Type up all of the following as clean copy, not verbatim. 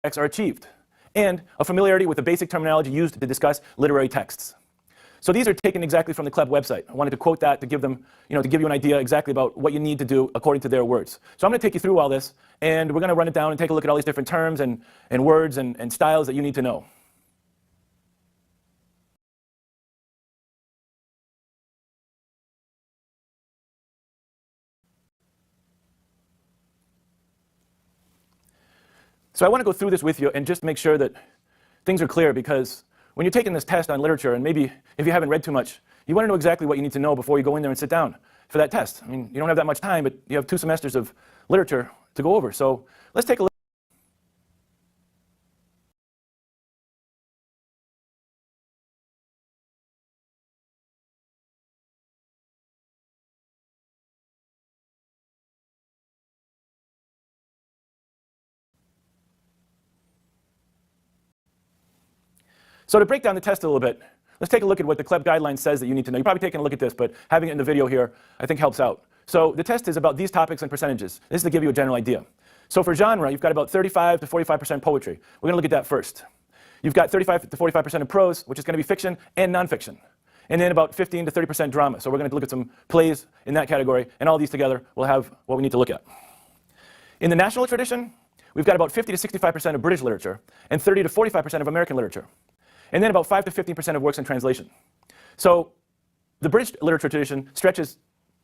are achieved, and a familiarity with the basic terminology used to discuss literary texts. So these are taken exactly from the CLEB website. I wanted to quote that to give them, to give you an idea exactly about what you need to do according to their words. So I'm going to take you through all this, and we're going to run it down and take a look at all these different terms and words and styles that you need to know. So I want to go through this with you and just make sure that things are clear, because when you're taking this test on literature, and maybe if you haven't read too much, you want to know exactly what you need to know before you go in there and sit down for that test. I mean, you don't have that much time, but you have 2 semesters of literature to go over. So let's take a look. So to break down the test a little bit, let's take a look at what the CLEB guideline says that you need to know. You're probably taking a look at this, but having it in the video here I think helps out. So the test is about these topics and percentages. This is to give you a general idea. So for genre, you've got about 35 to 45% poetry. We're going to look at that first. You've got 35 to 45% of prose, which is going to be fiction and nonfiction. And then about 15 to 30% drama. So we're going to look at some plays in that category, and all these together will have what we need to look at. In the national tradition, we've got about 50 to 65% of British literature and 30 to 45% of American literature. And then about 5 to 15% of works in translation. So the British literature tradition stretches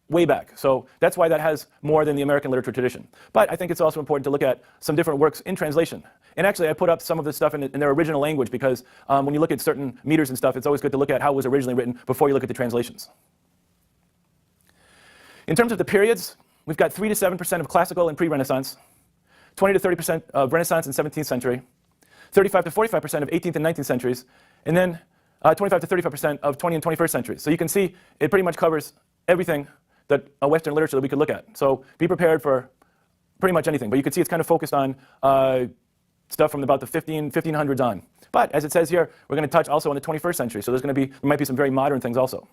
way back. So that's why that has more than the American literature tradition. But I think it's also important to look at some different works in translation. And actually, I put up some of this stuff in their original language, because when you look at certain meters and stuff, it's always good to look at how it was originally written before you look at the translations. In terms of the periods, we've got 3 to 7% of classical and pre-Renaissance, 20 to 30% of Renaissance and 17th century, 35 to 45% of 18th and 19th centuries, and then 25 to 35% of 20th and 21st centuries. So you can see it pretty much covers everything that a Western literature that we could look at. So be prepared for pretty much anything. But you can see it's kind of focused on stuff from about the 1500s on. But as it says here, we're going to touch also on the 21st century. So there might be some very modern things also.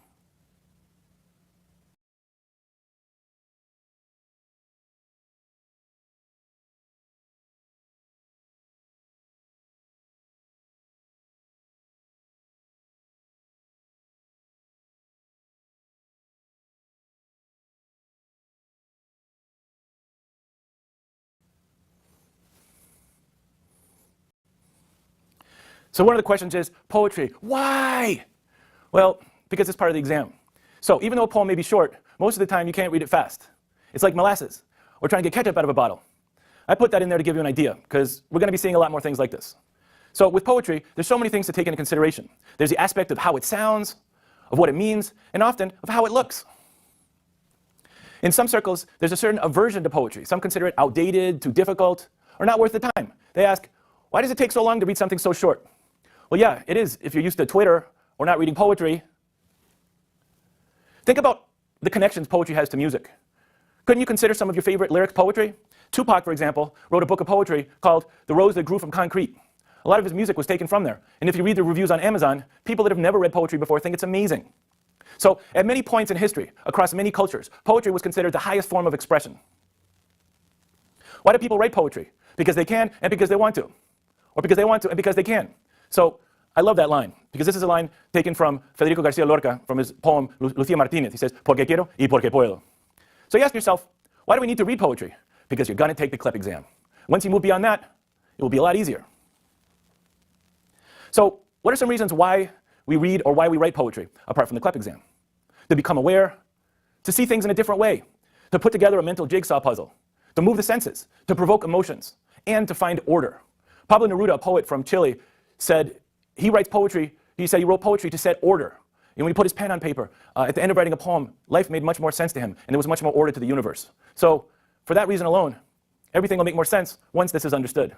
So one of the questions is, poetry, why? Well, because it's part of the exam. So even though a poem may be short, most of the time you can't read it fast. It's like molasses, or trying to get ketchup out of a bottle. I put that in there to give you an idea, because we're going to be seeing a lot more things like this. So with poetry, there's so many things to take into consideration. There's the aspect of how it sounds, of what it means, and often of how it looks. In some circles, there's a certain aversion to poetry. Some consider it outdated, too difficult, or not worth the time. They ask, why does it take so long to read something so short? Well, yeah, it is if you're used to Twitter or not reading poetry. Think about the connections poetry has to music. Couldn't you consider some of your favorite lyric poetry? Tupac, for example, wrote a book of poetry called The Rose That Grew from Concrete. A lot of his music was taken from there. And if you read the reviews on Amazon, people that have never read poetry before think it's amazing. So at many points in history, across many cultures, poetry was considered the highest form of expression. Why do people write poetry? Because they can and because they want to. Or because they want to and because they can. So I love that line, because this is a line taken from Federico García Lorca from his poem Lucía Martínez. He says, porque quiero y porque puedo. So you ask yourself, why do we need to read poetry? Because you're going to take the CLEP exam. Once you move beyond that, it will be a lot easier. So what are some reasons why we read or why we write poetry, apart from the CLEP exam? To become aware, to see things in a different way, to put together a mental jigsaw puzzle, to move the senses, to provoke emotions, and to find order. Pablo Neruda, a poet from Chile, said he writes poetry, he said he wrote poetry to set order. And when he put his pen on paper, at the end of writing a poem, life made much more sense to him, and there was much more order to the universe. So for that reason alone, everything will make more sense once this is understood.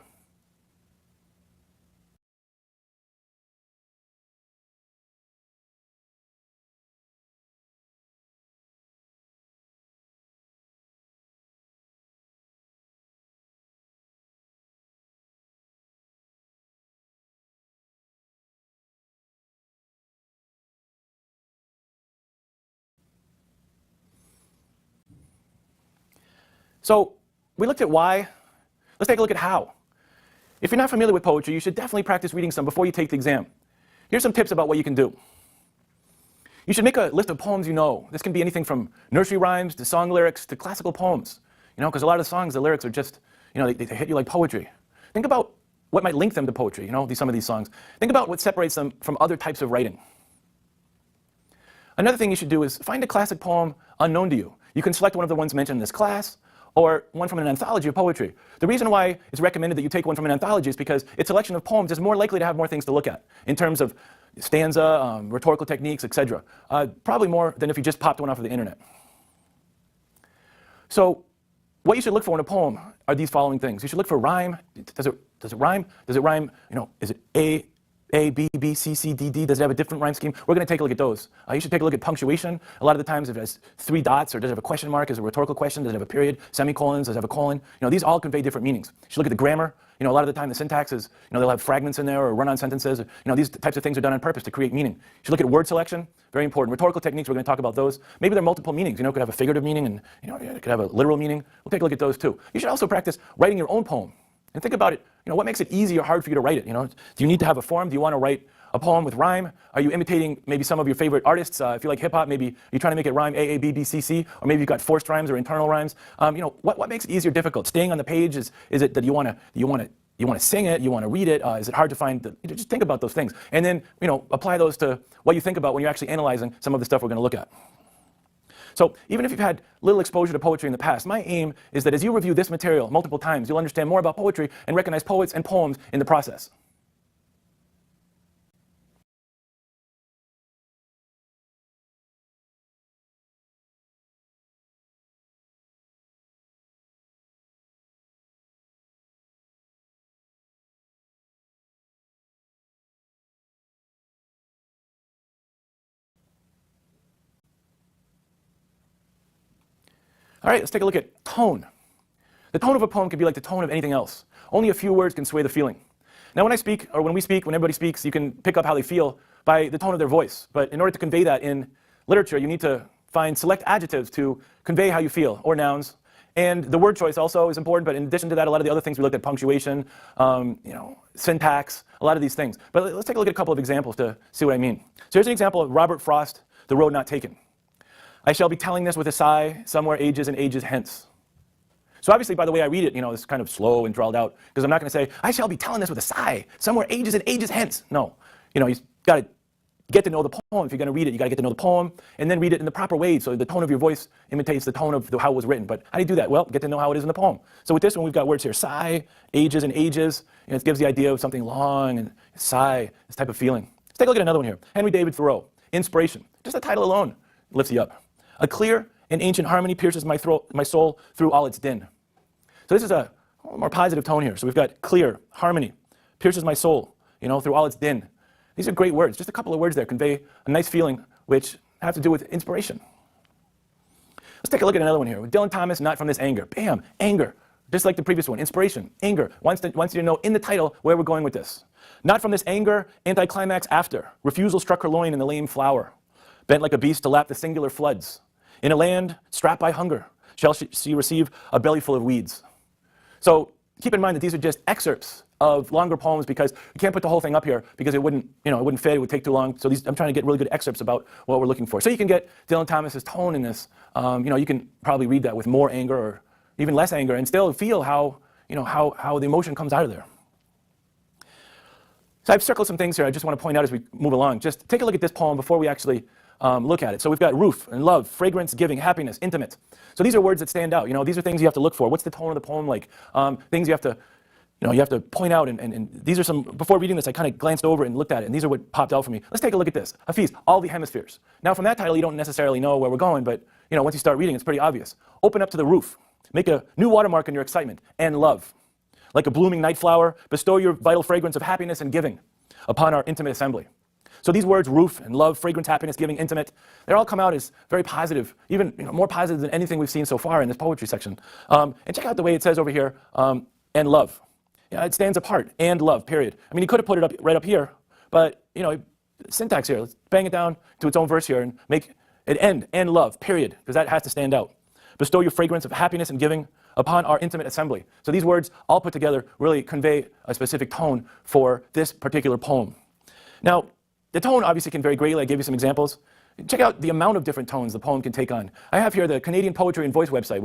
So we looked at why. Let's take a look at how. If you're not familiar with poetry, you should definitely practice reading some before you take the exam. Here's some tips about what you can do. You should make a list of poems you know. This can be anything from nursery rhymes to song lyrics to classical poems. Because a lot of the songs, the lyrics are just, they hit you like poetry. Think about what might link them to poetry, some of these songs. Think about what separates them from other types of writing. Another thing you should do is find a classic poem unknown to you. You can select one of the ones mentioned in this class, or one from an anthology of poetry. The reason why it's recommended that you take one from an anthology is because its selection of poems is more likely to have more things to look at in terms of stanza, rhetorical techniques, etc. Probably more than if you just popped one off of the internet. So what you should look for in a poem are these following things. You should look for rhyme. Does it rhyme? Does it rhyme? Is it A, B, B, C, C, D, D? Does it have a different rhyme scheme? We're going to take a look at those. You should take a look at punctuation. A lot of the times if it has 3 dots, or does it have a question mark? Is it a rhetorical question? Does it have a period? Semicolons? Does it have a colon? These all convey different meanings. You should look at the grammar. A lot of the time the syntax is, they'll have fragments in there or run-on sentences. These types of things are done on purpose to create meaning. You should look at word selection. Very important. Rhetorical techniques, we're going to talk about those. Maybe there are multiple meanings. It could have a figurative meaning and, it could have a literal meaning. We'll take a look at those too. You should also practice writing your own poem. And think about it, what makes it easy or hard for you to write it? Do you need to have a form? Do you want to write a poem with rhyme? Are you imitating maybe some of your favorite artists? If you like hip hop, maybe you're trying to make it rhyme A, B, B, C, C, or maybe you've got forced rhymes or internal rhymes. What makes it easy or difficult? Staying on the page, is it that you want to sing it, you want to read it? Is it hard to find just think about those things. And then, apply those to what you think about when you're actually analyzing some of the stuff we're going to look at. So even if you've had little exposure to poetry in the past, my aim is that as you review this material multiple times, you'll understand more about poetry and recognize poets and poems in the process. All right, let's take a look at tone. The tone of a poem can be like the tone of anything else. Only a few words can sway the feeling. Now when I speak, or when we speak, when everybody speaks, you can pick up how they feel by the tone of their voice. But in order to convey that in literature, you need to find select adjectives to convey how you feel, or nouns. And the word choice also is important, but in addition to that, a lot of the other things we looked at, punctuation, syntax, a lot of these things. But let's take a look at a couple of examples to see what I mean. So here's an example of Robert Frost, The Road Not Taken. I shall be telling this with a sigh, somewhere ages and ages hence. So obviously, by the way I read it, it's kind of slow and drawled out, because I'm not going to say, I shall be telling this with a sigh, somewhere ages and ages hence. No, you've got to get to know the poem. If you're going to read it, you got to get to know the poem, and then read it in the proper way, so the tone of your voice imitates the tone of how it was written. But how do you do that? Well, get to know how it is in the poem. So with this one, we've got words here, sigh, ages and ages. It gives the idea of something long, and sigh, this type of feeling. Let's take a look at another one here. Henry David Thoreau, Inspiration. Just the title alone lifts you up. A clear and ancient harmony pierces my soul through all its din. So this is a more positive tone here. So we've got clear, harmony, pierces my soul, through all its din. These are great words. Just a couple of words there convey a nice feeling which have to do with inspiration. Let's take a look at another one here. With Dylan Thomas, Not From This Anger. Bam, anger. Just like the previous one, inspiration, anger. Wants you to know in the title where we're going with this. Not from this anger, anticlimax after. Refusal struck her loin in the lame flower. Bent like a beast to lap the singular floods. In a land strapped by hunger, shall she receive a bellyful of weeds. So keep in mind that these are just excerpts of longer poems, because you can't put the whole thing up here because it wouldn't fit, it would take too long. So I'm trying to get really good excerpts about what we're looking for. So you can get Dylan Thomas's tone in this. You can probably read that with more anger or even less anger and still feel how the emotion comes out of there. So I've circled some things here I just want to point out as we move along. Just take a look at this poem before we actually look at it. So we've got roof and love, fragrance, giving, happiness, intimate. So these are words that stand out. These are things you have to look for. What's the tone of the poem like? Things you have to point out. And these are some, before reading this, I kind of glanced over and looked at it, and these are what popped out for me. Let's take a look at this. Hafiz, all the hemispheres. Now from that title, you don't necessarily know where we're going, but once you start reading, it's pretty obvious. Open up to the roof. Make a new watermark in your excitement and love. Like a blooming night flower, bestow your vital fragrance of happiness and giving upon our intimate assembly. So these words, roof and love, fragrance, happiness, giving, intimate, they all come out as very positive, even more positive than anything we've seen so far in this poetry section. And check out the way it says over here, and love. It stands apart, and love, period. I mean, he could have put it up right up here, but syntax here, let's bang it down to its own verse here and make it end, and love, period, because that has to stand out. Bestow your fragrance of happiness and giving upon our intimate assembly. So these words all put together really convey a specific tone for this particular poem. Now, the tone obviously can vary greatly. I gave you some examples. Check out the amount of different tones the poem can take on. I have here the Canadian Poetry and Voice website,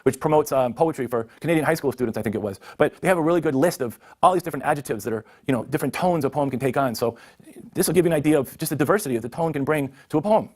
which promotes poetry for Canadian high school students, I think it was. But they have a really good list of all these different adjectives that are, different tones a poem can take on. So this will give you an idea of just the diversity that the tone can bring to a poem.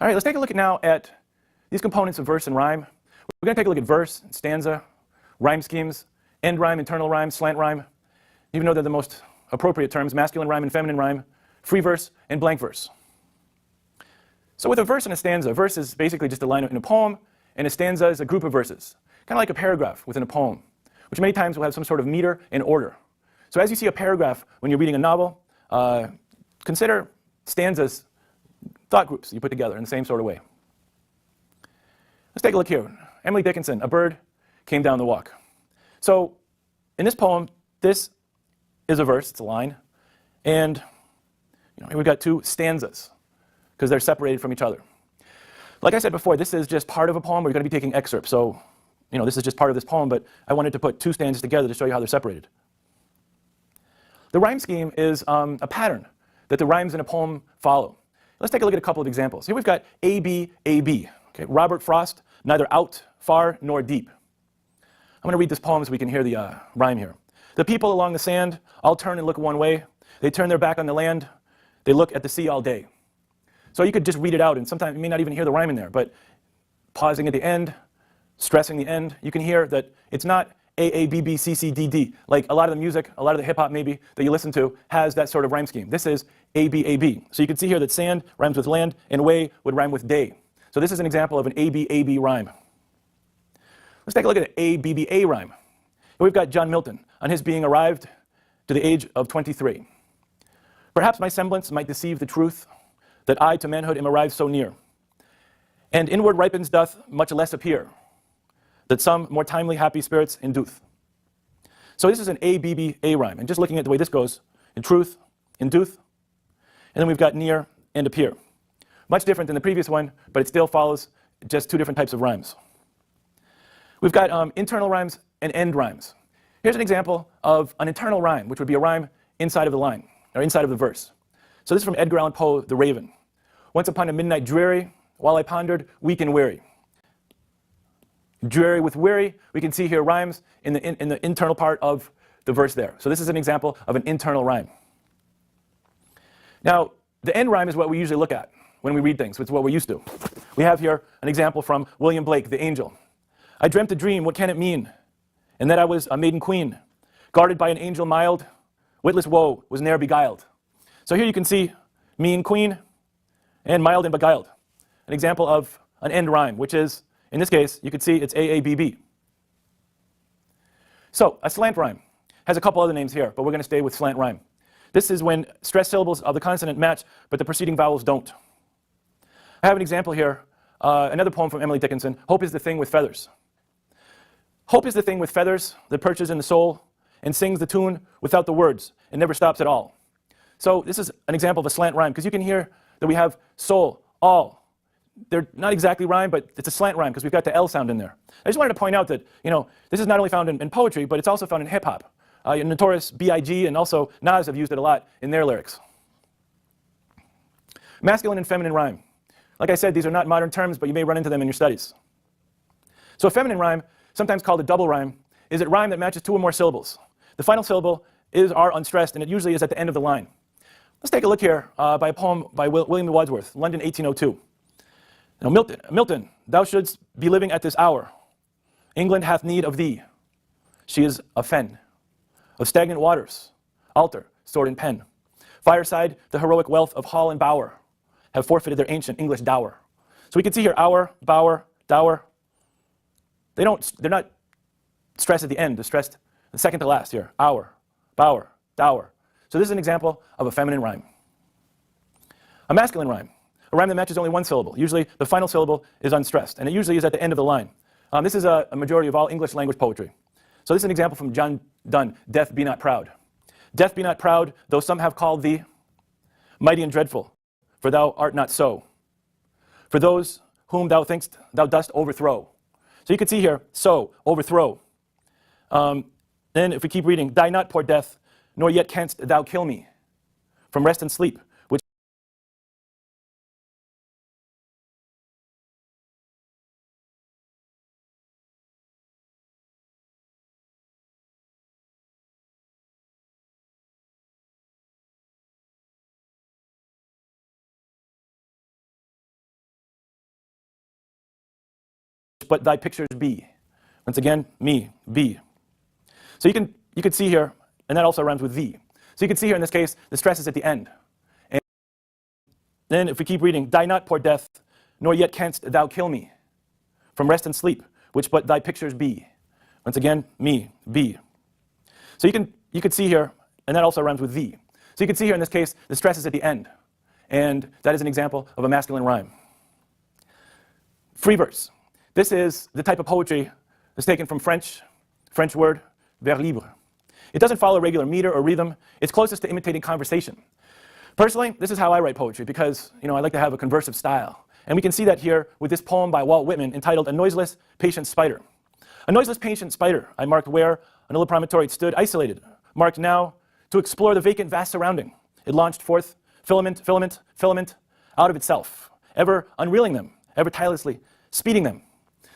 All right, let's take a look now at these components of verse and rhyme. We're going to take a look at verse, stanza, rhyme schemes, end rhyme, internal rhyme, slant rhyme. Even though they're the most appropriate terms, masculine rhyme and feminine rhyme, free verse and blank verse. So with a verse and a stanza, a verse is basically just a line in a poem, and a stanza is a group of verses, kind of like a paragraph within a poem, which many times will have some sort of meter and order. So as you see a paragraph when you're reading a novel, consider stanzas thought groups you put together in the same sort of way. Let's take a look here. Emily Dickinson, A Bird Came Down the Walk. So in this poem, this is a verse, it's a line, and here we've got two stanzas because they're separated from each other. Like I said before, this is just part of a poem. We're going to be taking excerpts, so this is just part of this poem, but I wanted to put two stanzas together to show you how they're separated. The rhyme scheme is a pattern that the rhymes in a poem follow. Let's take a look at a couple of examples. Here we've got A, B, A, B. Okay, Robert Frost, neither out, far, nor deep. I'm going to read this poem so we can hear the rhyme here. The people along the sand all turn and look one way. They turn their back on the land. They look at the sea all day. So you could just read it out, and sometimes you may not even hear the rhyme in there, but pausing at the end, stressing the end, you can hear that it's not A, B, B, C, C, D, D. Like a lot of the music, a lot of the hip-hop maybe that you listen to has that sort of rhyme scheme. This is A, B, A, B. So you can see here that sand rhymes with land, and way would rhyme with day. So this is an example of an A, B, A, B rhyme. Let's take a look at an A, B, B, A rhyme. Here we've got John Milton on his being arrived to the age of 23. Perhaps my semblance might deceive the truth, that I to manhood am arrived so near. And inward ripens doth much less appear, that some more timely happy spirits induth. So this is an A, B, B, A rhyme. And just looking at the way this goes, in truth, induth, and then we've got near and appear. Much different than the previous one, but it still follows just two different types of rhymes. We've got internal rhymes and end rhymes. Here's an example of an internal rhyme, which would be a rhyme inside of the line, or inside of the verse. So this is from Edgar Allan Poe, The Raven. Once upon a midnight dreary, while I pondered, weak and weary. Dreary with weary, we can see here rhymes in the internal part of the verse there. So this is an example of an internal rhyme. Now, the end rhyme is what we usually look at when we read things. It's what we're used to. We have here an example from William Blake, The Angel. I dreamt a dream, what can it mean? And that I was a maiden queen, guarded by an angel mild, witless woe was ne'er beguiled. So here you can see mean queen and mild and beguiled. An example of an end rhyme, which is, in this case, you can see it's AABB. So a slant rhyme has a couple other names here, but we're going to stay with slant rhyme. This is when stressed syllables of the consonant match, but the preceding vowels don't. I have an example here, another poem from Emily Dickinson, Hope is the thing with feathers. Hope is the thing with feathers that perches in the soul and sings the tune without the words and never stops at all. So this is an example of a slant rhyme, because you can hear that we have soul, all. They're not exactly rhyme, but it's a slant rhyme because we've got the L sound in there. I just wanted to point out that, this is not only found in poetry, but it's also found in hip-hop. Notorious B.I.G. and also Nas have used it a lot in their lyrics. Masculine and feminine rhyme. Like I said, these are not modern terms, but you may run into them in your studies. So a feminine rhyme, sometimes called a double rhyme, is a rhyme that matches two or more syllables. The final syllable are unstressed, and it usually is at the end of the line. Let's take a look here by a poem by William Wordsworth, London, 1802. Now, Milton, thou shouldst be living at this hour. England hath need of thee. She is a fen of stagnant waters, altar, sword and pen. Fireside, the heroic wealth of hall and bower have forfeited their ancient English dower. So we can see here hour, bower, dower. They're not stressed at the end. They're stressed the second to last here. Hour, bower, dower. So this is an example of a feminine rhyme. A masculine rhyme. A rhyme that matches only one syllable. Usually the final syllable is unstressed, and it usually is at the end of the line. This is a majority of all English language poetry. So this is an example from John Donne, Death be not proud. Death be not proud, though some have called thee mighty and dreadful, for thou art not so. For those whom thou thinkst thou dost overthrow. So you can see here, so, overthrow. Then if we keep reading, die not, poor death, nor yet canst thou kill me from rest and sleep, which but thy pictures be. Once again, me, be. So you can see here, and that also rhymes with thee. So you can see here in this case, the stress is at the end. And then if we keep reading, die not, poor death, nor yet canst thou kill me from rest and sleep, which but thy pictures be. Once again, me, be. So you could see here, and that also rhymes with thee. So you can see here in this case, the stress is at the end. And that is an example of a masculine rhyme. Free verse. This is the type of poetry that's taken from French word, vers libre. It doesn't follow regular meter or rhythm. It's closest to imitating conversation. Personally, this is how I write poetry because, I like to have a conversive style. And we can see that here with this poem by Walt Whitman entitled A Noiseless, Patient Spider. A noiseless, patient spider I marked where an little promontory stood isolated, marked now to explore the vacant, vast surrounding. It launched forth filament, filament, filament out of itself, ever unreeling them, ever tirelessly speeding them.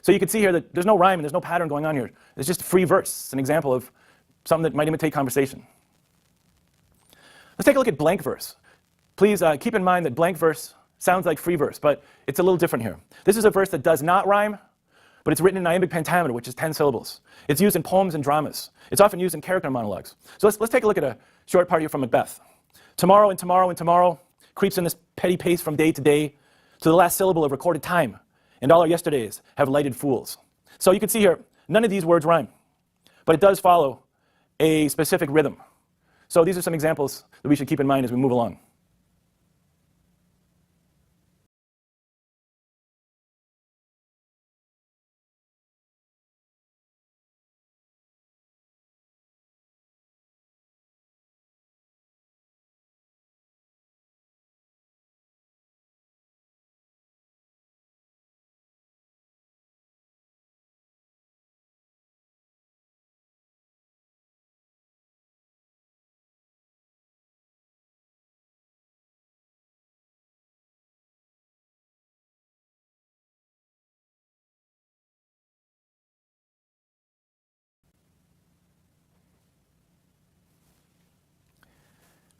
So you can see here that there's no rhyme and there's no pattern going on here. It's just free verse. It's an example of something that might imitate conversation. Let's take a look at blank verse. Please keep in mind that blank verse sounds like free verse, but it's a little different here. This is a verse that does not rhyme, but it's written in iambic pentameter, which is 10 syllables. It's used in poems and dramas. It's often used in character monologues. So let's take a look at a short part here from Macbeth. Tomorrow and tomorrow and tomorrow creeps in this petty pace from day to day to the last syllable of recorded time, and all our yesterdays have lighted fools. So you can see here, none of these words rhyme, but it does follow a specific rhythm. So these are some examples that we should keep in mind as we move along.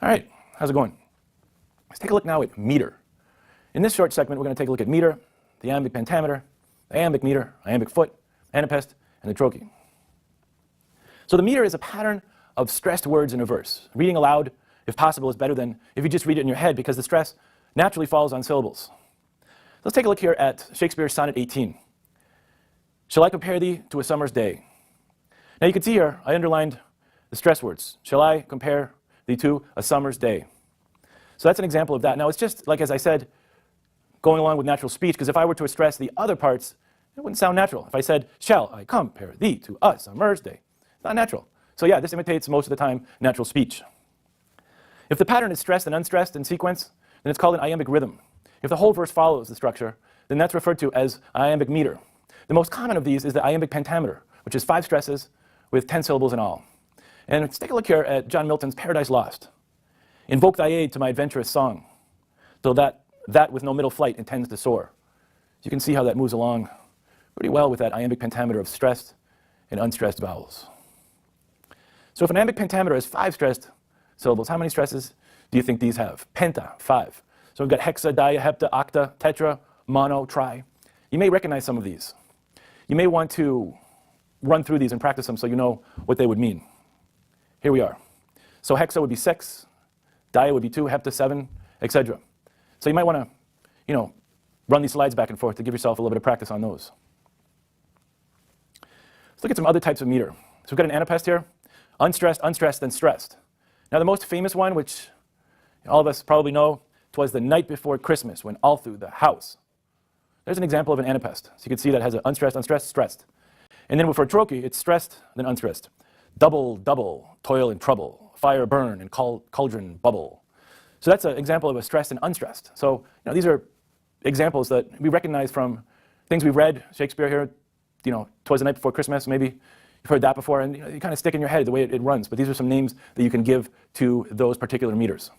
All right, how's it going? Let's take a look now at meter. In this short segment, we're going to take a look at meter, the iambic pentameter, the iambic meter, iambic foot, anapest, and the trochee. So the meter is a pattern of stressed words in a verse. Reading aloud, if possible, is better than if you just read it in your head because the stress naturally falls on syllables. Let's take a look here at Shakespeare's Sonnet 18. Shall I compare thee to a summer's day? Now you can see here, I underlined the stress words. Shall I compare thee to a summer's day? So that's an example of that. Now it's just, like as I said, going along with natural speech, because if I were to stress the other parts, it wouldn't sound natural. If I said, shall I compare thee to a summer's day? It's not natural. So yeah, this imitates most of the time natural speech. If the pattern is stressed and unstressed in sequence, then it's called an iambic rhythm. If the whole verse follows the structure, then that's referred to as iambic meter. The most common of these is the iambic pentameter, which is 5 stresses with 10 syllables in all. And let's take a look here at John Milton's Paradise Lost. Invoke thy aid to my adventurous song, so that with no middle flight intends to soar. You can see how that moves along pretty well with that iambic pentameter of stressed and unstressed vowels. So if an iambic pentameter has 5 stressed syllables, how many stresses do you think these have? Penta, 5. So we've got hexa, dia, hepta, octa, tetra, mono, tri. You may recognize some of these. You may want to run through these and practice them so you know what they would mean. Here we are. So hexa would be 6, dia would be 2, hepta 7, etc. So you might want to, run these slides back and forth to give yourself a little bit of practice on those. Let's look at some other types of meter. So we've got an anapest here, unstressed, unstressed, then stressed. Now the most famous one, which all of us probably know, 'twas the night before Christmas when all through the house. There's an example of an anapest. So you can see that has an unstressed, unstressed, stressed. And then for trochee, it's stressed, then unstressed. Double, double, toil and trouble, fire burn and cauldron bubble. So that's an example of a stressed and unstressed. So these are examples that we recognize from things we've read. Shakespeare here, 'twas the night before Christmas, maybe you've heard that before, and you kind of stick in your head the way it runs. But these are some names that you can give to those particular meters.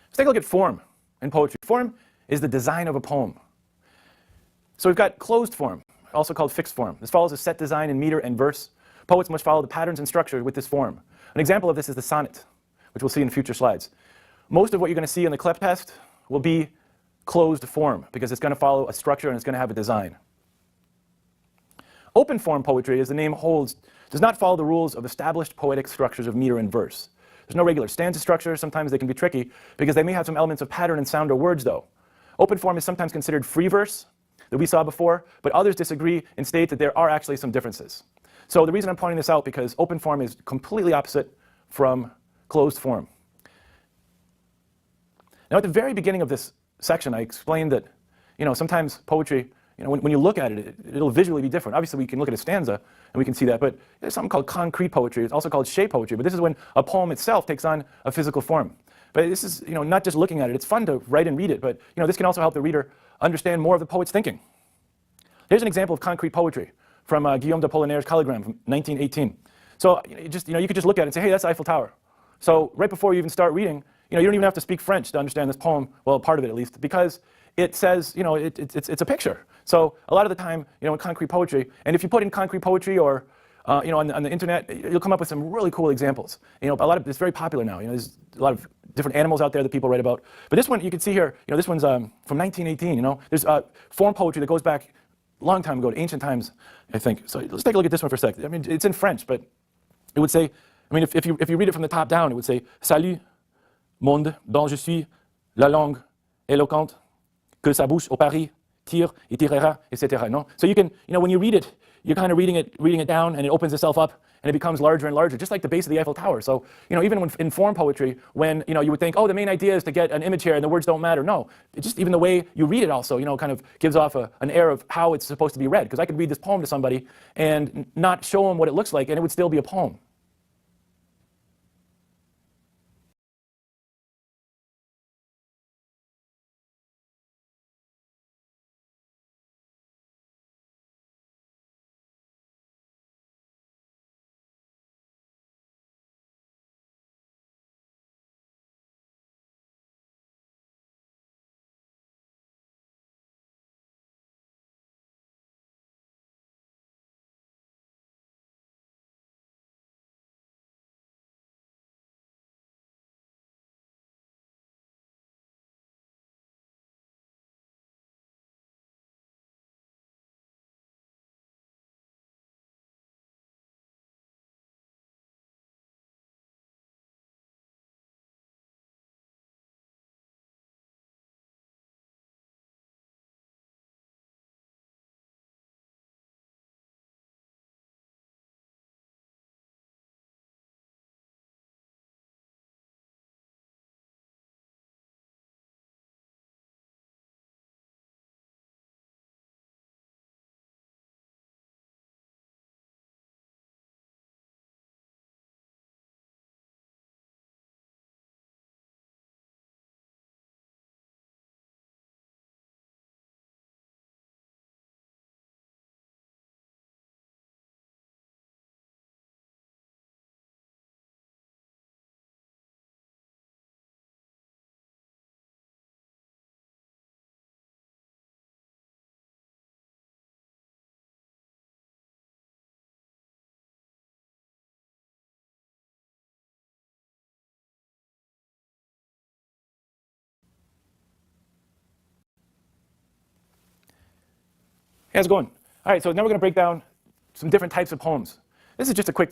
Let's take a look at form in poetry. Form is the design of a poem. So we've got closed form, also called fixed form. This follows a set design in meter and verse. Poets must follow the patterns and structure with this form. An example of this is the sonnet, which we'll see in future slides. Most of what you're going to see in the CLEP test will be closed form because it's going to follow a structure and it's going to have a design. Open form poetry, as the name holds, does not follow the rules of established poetic structures of meter and verse. There's no regular stanza structure. Sometimes they can be tricky because they may have some elements of pattern and sound or words, though. Open form is sometimes considered free verse that we saw before, but others disagree and state that there are actually some differences. So the reason I'm pointing this out because open form is completely opposite from closed form. Now, at the very beginning of this section, I explained that, sometimes poetry, when you look at it, it'll visually be different. Obviously, we can look at a stanza and we can see that, but there's something called concrete poetry. It's also called shape poetry, but this is when a poem itself takes on a physical form. But this is, not just looking at it. It's fun to write and read it, but, this can also help the reader understand more of the poet's thinking. Here's an example of concrete poetry from Guillaume d'Apollinaire's Calligram from 1918. So, you could just look at it and say, hey, that's the Eiffel Tower. So right before you even start reading, you don't even have to speak French to understand this poem, well, part of it at least, because it says, it's a picture. So a lot of the time, in concrete poetry, and if you put in concrete poetry or, on the internet, you'll come up with some really cool examples. It's very popular now. There's a lot of different animals out there that people write about. But this one, you can see here, this one's from 1918. There's form poetry that goes back a long time ago to ancient times, I think. So let's take a look at this one for a sec. I mean, it's in French, but it would say, if you read it from the top down, it would say, Salut, monde dont je suis la langue éloquente, que sa bouche au Paris tire et tirera, etc. No? So you can, when you read it, you're kind of reading it down, and it opens itself up, and it becomes larger and larger, just like the base of the Eiffel Tower. So, even when in form poetry, when, you would think, oh, the main idea is to get an image here, and the words don't matter. No, it's just even the way you read it also, kind of gives off an air of how it's supposed to be read. Because I could read this poem to somebody and not show them what it looks like, and it would still be a poem. How's it going? All right, so now we're going to break down some different types of poems. This is just a quick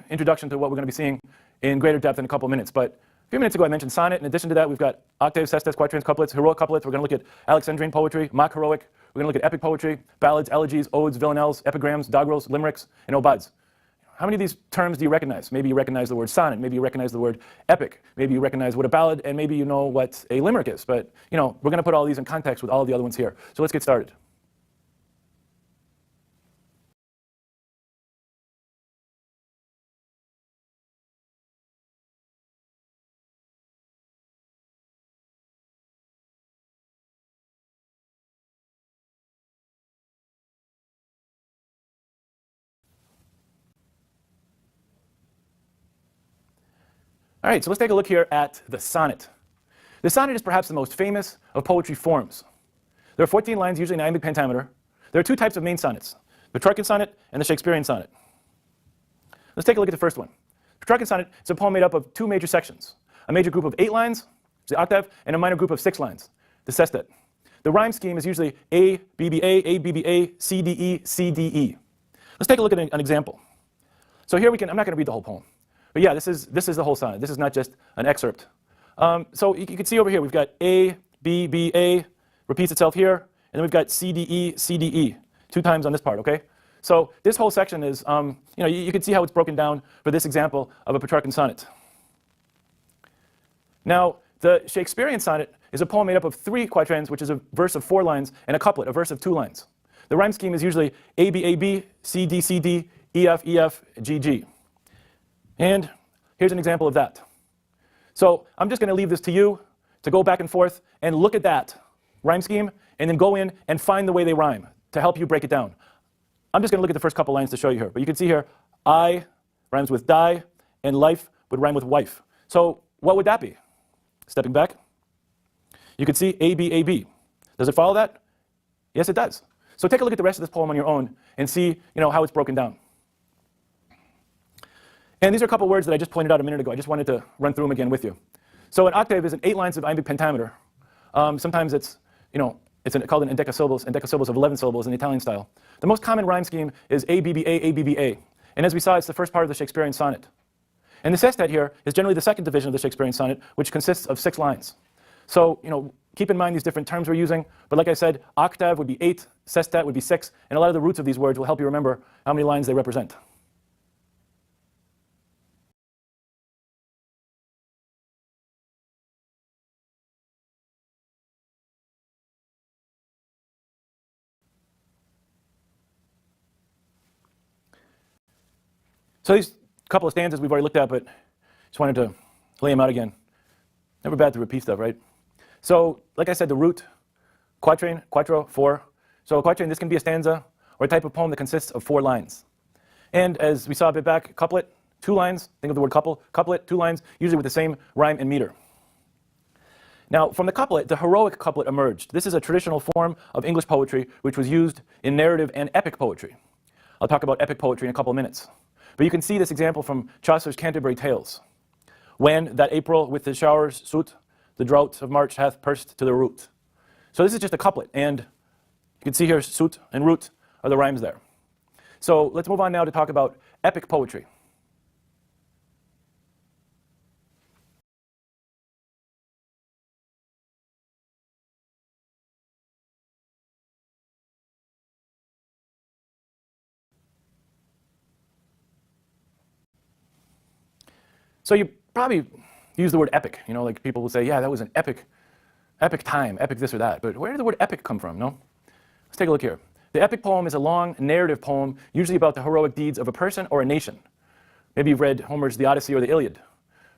introduction to what we're going to be seeing in greater depth in a couple minutes. But a few minutes ago, I mentioned sonnet. In addition to that, we've got octaves, sestes, quatrains, couplets, heroic couplets. We're going to look at Alexandrine poetry, mock heroic. We're going to look at epic poetry, ballads, elegies, odes, villanelles, epigrams, doggerels, limericks, and obads. How many of these terms do you recognize? Maybe you recognize the word sonnet. Maybe you recognize the word epic. Maybe you recognize what a ballad, and maybe you know what a limerick is. But we're going to put all these in context with all of the other ones here. So let's get started. All right, so let's take a look here at the sonnet. The sonnet is perhaps the most famous of poetry forms. There are 14 lines, usually in iambic pentameter. There are two types of main sonnets, the Petrarchan sonnet and the Shakespearean sonnet. Let's take a look at the first one. The Petrarchan sonnet is a poem made up of two major sections, a major group of 8 lines, the octave, and a minor group of 6 lines, the sestet. The rhyme scheme is usually A, B, B, A, A, B, B, A, C, D, E, C, D, E. Let's take a look at an example. So here we can, I'm not going to read the whole poem, but yeah, this is the whole sonnet. This is not just an excerpt. So you can see over here, we've got A, B, B, A, repeats itself here, and then we've got C, D, E, C, D, E, 2 times on this part, okay? So this whole section is, you can see how it's broken down for this example of a Petrarchan sonnet. Now, the Shakespearean sonnet is a poem made up of 3 quatrains, which is a verse of 4 lines, and a couplet, a verse of 2 lines. The rhyme scheme is usually A, B, A, B, C, D, C, D, E, F, E, F, G, G. And here's an example of that. So I'm just going to leave this to you to go back and forth and look at that rhyme scheme, and then go in and find the way they rhyme to help you break it down. I'm just going to look at the first couple lines to show you here. But you can see here, I rhymes with die, and life would rhyme with wife. So what would that be? Stepping back, you can see A, B, A, B. Does it follow that? Yes, it does. So take a look at the rest of this poem on your own and see how it's broken down. And these are a couple words that I just pointed out a minute ago. I just wanted to run through them again with you. So an octave is 8 lines of iambic pentameter. Sometimes it's called an endecasyllables of 11 syllables in the Italian style. The most common rhyme scheme is A, B, B, A, A, B, B, A. And as we saw, it's the first part of the Shakespearean sonnet. And the sestet here is generally the second division of the Shakespearean sonnet, which consists of 6 lines. So, keep in mind these different terms we're using. But like I said, octave would be 8, sestet would be 6, and a lot of the roots of these words will help you remember how many lines they represent. So these couple of stanzas we've already looked at, but just wanted to lay them out again. Never bad to repeat stuff, right? So, like I said, the root, quatrain, quattro, 4. So a quatrain, this can be a stanza or a type of poem that consists of 4 lines. And as we saw a bit back, couplet, 2 lines. Think of the word couple. Couplet, 2 lines, usually with the same rhyme and meter. Now, from the couplet, the heroic couplet emerged. This is a traditional form of English poetry which was used in narrative and epic poetry. I'll talk about epic poetry in a couple of minutes. But you can see this example from Chaucer's Canterbury Tales. When that April with the showers soot, the drought of March hath pursed to the root. So this is just a couplet, and you can see here soot and root are the rhymes there. So let's move on now to talk about epic poetry. So you probably use the word epic, like people will say, yeah, that was an epic time, epic this or that. But where did the word epic come from, no? Let's take a look here. The epic poem is a long narrative poem, usually about the heroic deeds of a person or a nation. Maybe you've read Homer's The Odyssey or the Iliad.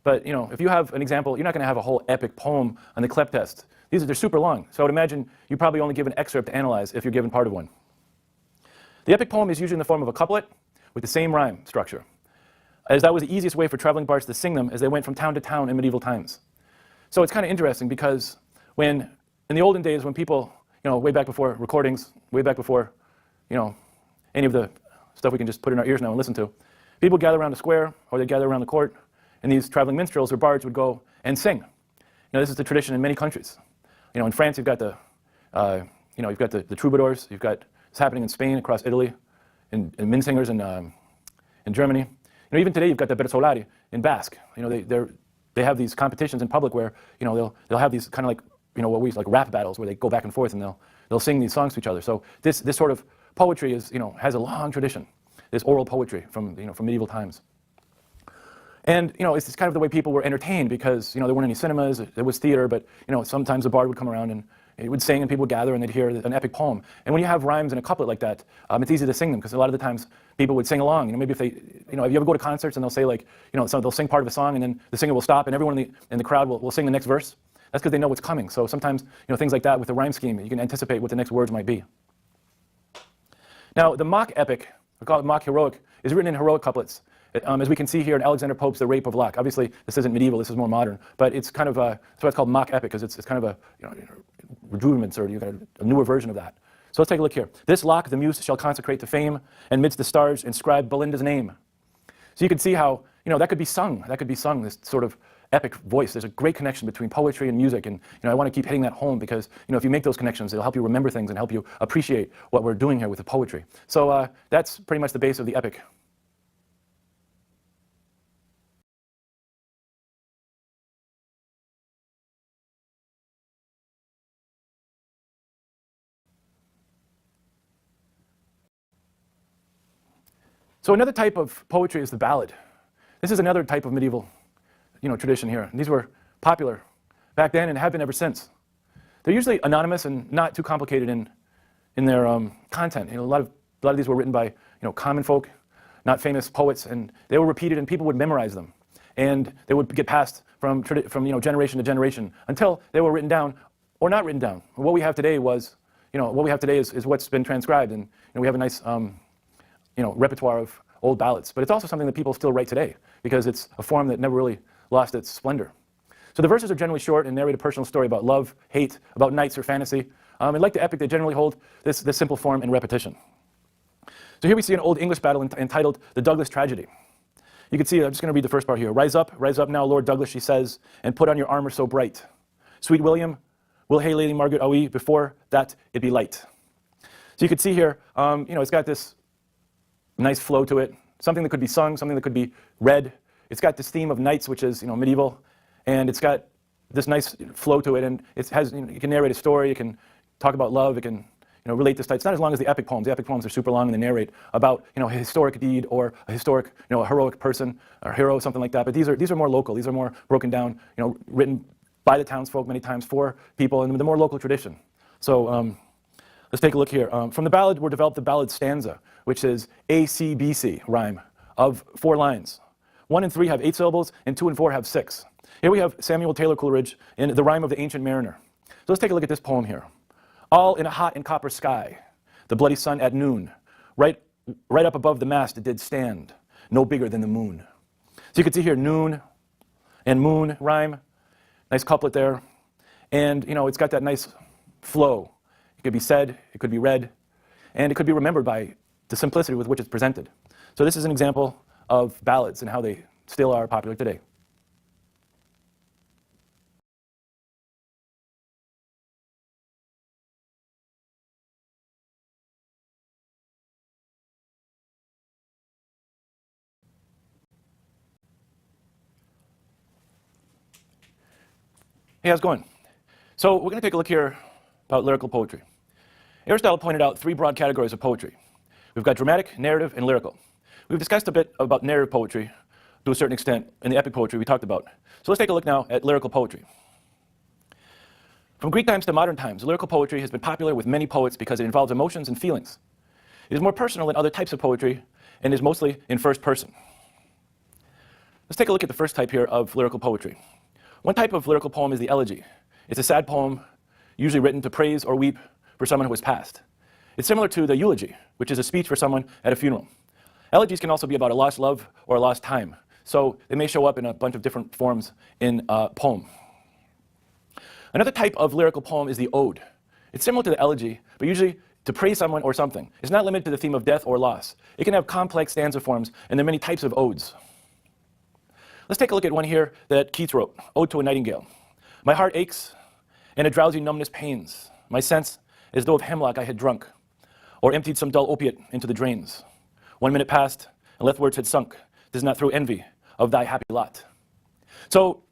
But, if you have an example, you're not going to have a whole epic poem on the CLEP test. They're super long, so I would imagine you probably only give an excerpt to analyze if you're given part of one. The epic poem is usually in the form of a couplet with the same rhyme structure, as that was the easiest way for traveling bards to sing them as they went from town to town in medieval times. So it's kind of interesting because in the olden days, when people, way back before recordings, way back before, any of the stuff we can just put in our ears now and listen to, people would gather around a square or they'd gather around the court, and these traveling minstrels or bards would go and sing. This is the tradition in many countries. In France, you've got you've got the troubadours. You've got it's happening in Spain, across Italy, in minnesingers in Germany. Even today, you've got the bersolari in Basque. They have these competitions in public where they'll have these kind of like what we like rap battles where they go back and forth and they'll sing these songs to each other. So this sort of poetry is has a long tradition. This oral poetry from from medieval times. And it's kind of the way people were entertained because there weren't any cinemas. There was theater, but sometimes a bard would come around and he would sing and people would gather and they'd hear an epic poem. And when you have rhymes in a couplet like that, it's easy to sing them because a lot of the times people would sing along. Maybe if they, if you ever go to concerts and they'll say like, so they'll sing part of a song and then the singer will stop and everyone in the crowd will sing the next verse. That's because they know what's coming. So sometimes, things like that with the rhyme scheme, you can anticipate what the next words might be. Now, the mock epic, we call it mock heroic, is written in heroic couplets. As we can see here in Alexander Pope's The Rape of Lock. Obviously, this isn't medieval, this is more modern, but it's kind of that's why it's called mock epic, because it's kind of a rudiments, or a newer version of that. So let's take a look here. This lock the muse shall consecrate to fame, and midst the stars inscribe Belinda's name. So you can see how that could be sung. That could be sung, this sort of epic voice. There's a great connection between poetry and music, and I want to keep hitting that home, because if you make those connections, it'll help you remember things and help you appreciate what we're doing here with the poetry. So that's pretty much the base of the epic. So another type of poetry is the ballad. This is another type of medieval tradition here. These were popular back then and have been ever since. They're usually anonymous and not too complicated in their content. A lot of these were written by common folk, not famous poets, and they were repeated, and people would memorize them, and they would get passed from generation to generation until they were written down or not written down. What we have today is what's been transcribed, and we have a nice repertoire of old ballads. But it's also something that people still write today, because it's a form that never really lost its splendor. So the verses are generally short and narrate a personal story about love, hate, about knights or fantasy. And like the epic, they generally hold this simple form and repetition. So here we see an old English battle entitled The Douglas Tragedy. You can see, I'm just going to read the first part here. Rise up now, Lord Douglas, she says, and put on your armor so bright. Sweet William, will hey Lady Margaret Owe, before that it be light. So you can see here, it's got this nice flow to it, something that could be sung, something that could be read. It's got this theme of knights, which is medieval, and it's got this nice flow to it, and it has you can narrate a story, it can talk about love, it can relate this type. It's not as long as the epic poems. The epic poems are super long and they narrate about a historic deed or a historic a heroic person or hero, something like that. But these are more local. These are more broken down, written by the townsfolk many times for people, and the more local tradition. So let's take a look here. From the ballad were developed the ballad stanza, which is ACBC rhyme of 4 lines. 1 and 3 have 8 syllables, and 2 and 4 have 6. Here we have Samuel Taylor Coleridge in The Rime of the Ancient Mariner. So let's take a look at this poem here. All in a hot and copper sky, the bloody sun at noon, right up above the mast it did stand, no bigger than the moon. So you can see here noon and moon rhyme, nice couplet there, and it's got that nice flow. It could be said, it could be read, and it could be remembered by the simplicity with which it's presented. So this is an example of ballads and how they still are popular today. Hey, how's it going? So we're going to take a look here about lyrical poetry. Aristotle pointed out 3 broad categories of poetry. We've got dramatic, narrative, and lyrical. We've discussed a bit about narrative poetry to a certain extent in the epic poetry we talked about. So let's take a look now at lyrical poetry. From Greek times to modern times, lyrical poetry has been popular with many poets because it involves emotions and feelings. It is more personal than other types of poetry and is mostly in first person. Let's take a look at the first type here of lyrical poetry. One type of lyrical poem is the elegy. It's a sad poem, usually written to praise or weep for someone who has passed. It's similar to the eulogy, which is a speech for someone at a funeral. Elegies can also be about a lost love or a lost time, so they may show up in a bunch of different forms in a poem. Another type of lyrical poem is the ode. It's similar to the elegy, but usually to praise someone or something. It's not limited to the theme of death or loss. It can have complex stanza forms, and there are many types of odes. Let's take a look at one here that Keats wrote, Ode to a Nightingale. My heart aches, and a drowsy numbness pains. My sense as though of hemlock I had drunk, or emptied some dull opiate into the drains. 1 minute passed, and leftwards had sunk. 'Tis not through envy of thy happy lot. So,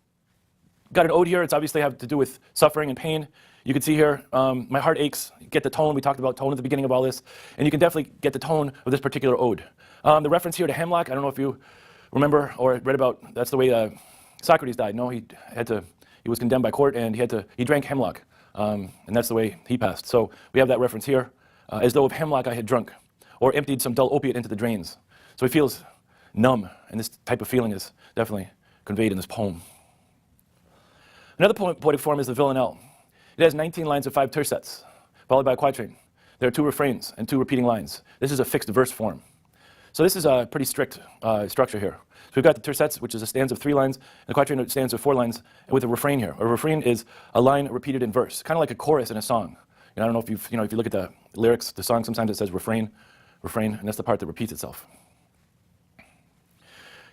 got an ode here. It's obviously have to do with suffering and pain. You can see here, my heart aches. Get the tone. We talked about tone at the beginning of all this, and you can definitely get the tone of this particular ode. The reference here to hemlock, I don't know if you remember or read about, that's the way Socrates died. No, he was condemned by court, and he drank hemlock, and that's the way he passed. So we have that reference here, as though of hemlock I had drunk, or emptied some dull opiate into the drains. So he feels numb, and this type of feeling is definitely conveyed in this poem. Another poetic form is the villanelle. It has 19 lines of 5 tercets, followed by a quatrain. There are 2 refrains and 2 repeating lines. This is a fixed verse form. So this is a pretty strict structure here. So we've got the tercets, which is a stanza of 3 lines, and the quatrain stanza of 4 lines, with a refrain here. A refrain is a line repeated in verse, kind of like a chorus in a song. And I don't know if if you look at the lyrics, the song, sometimes it says refrain, refrain, and that's the part that repeats itself.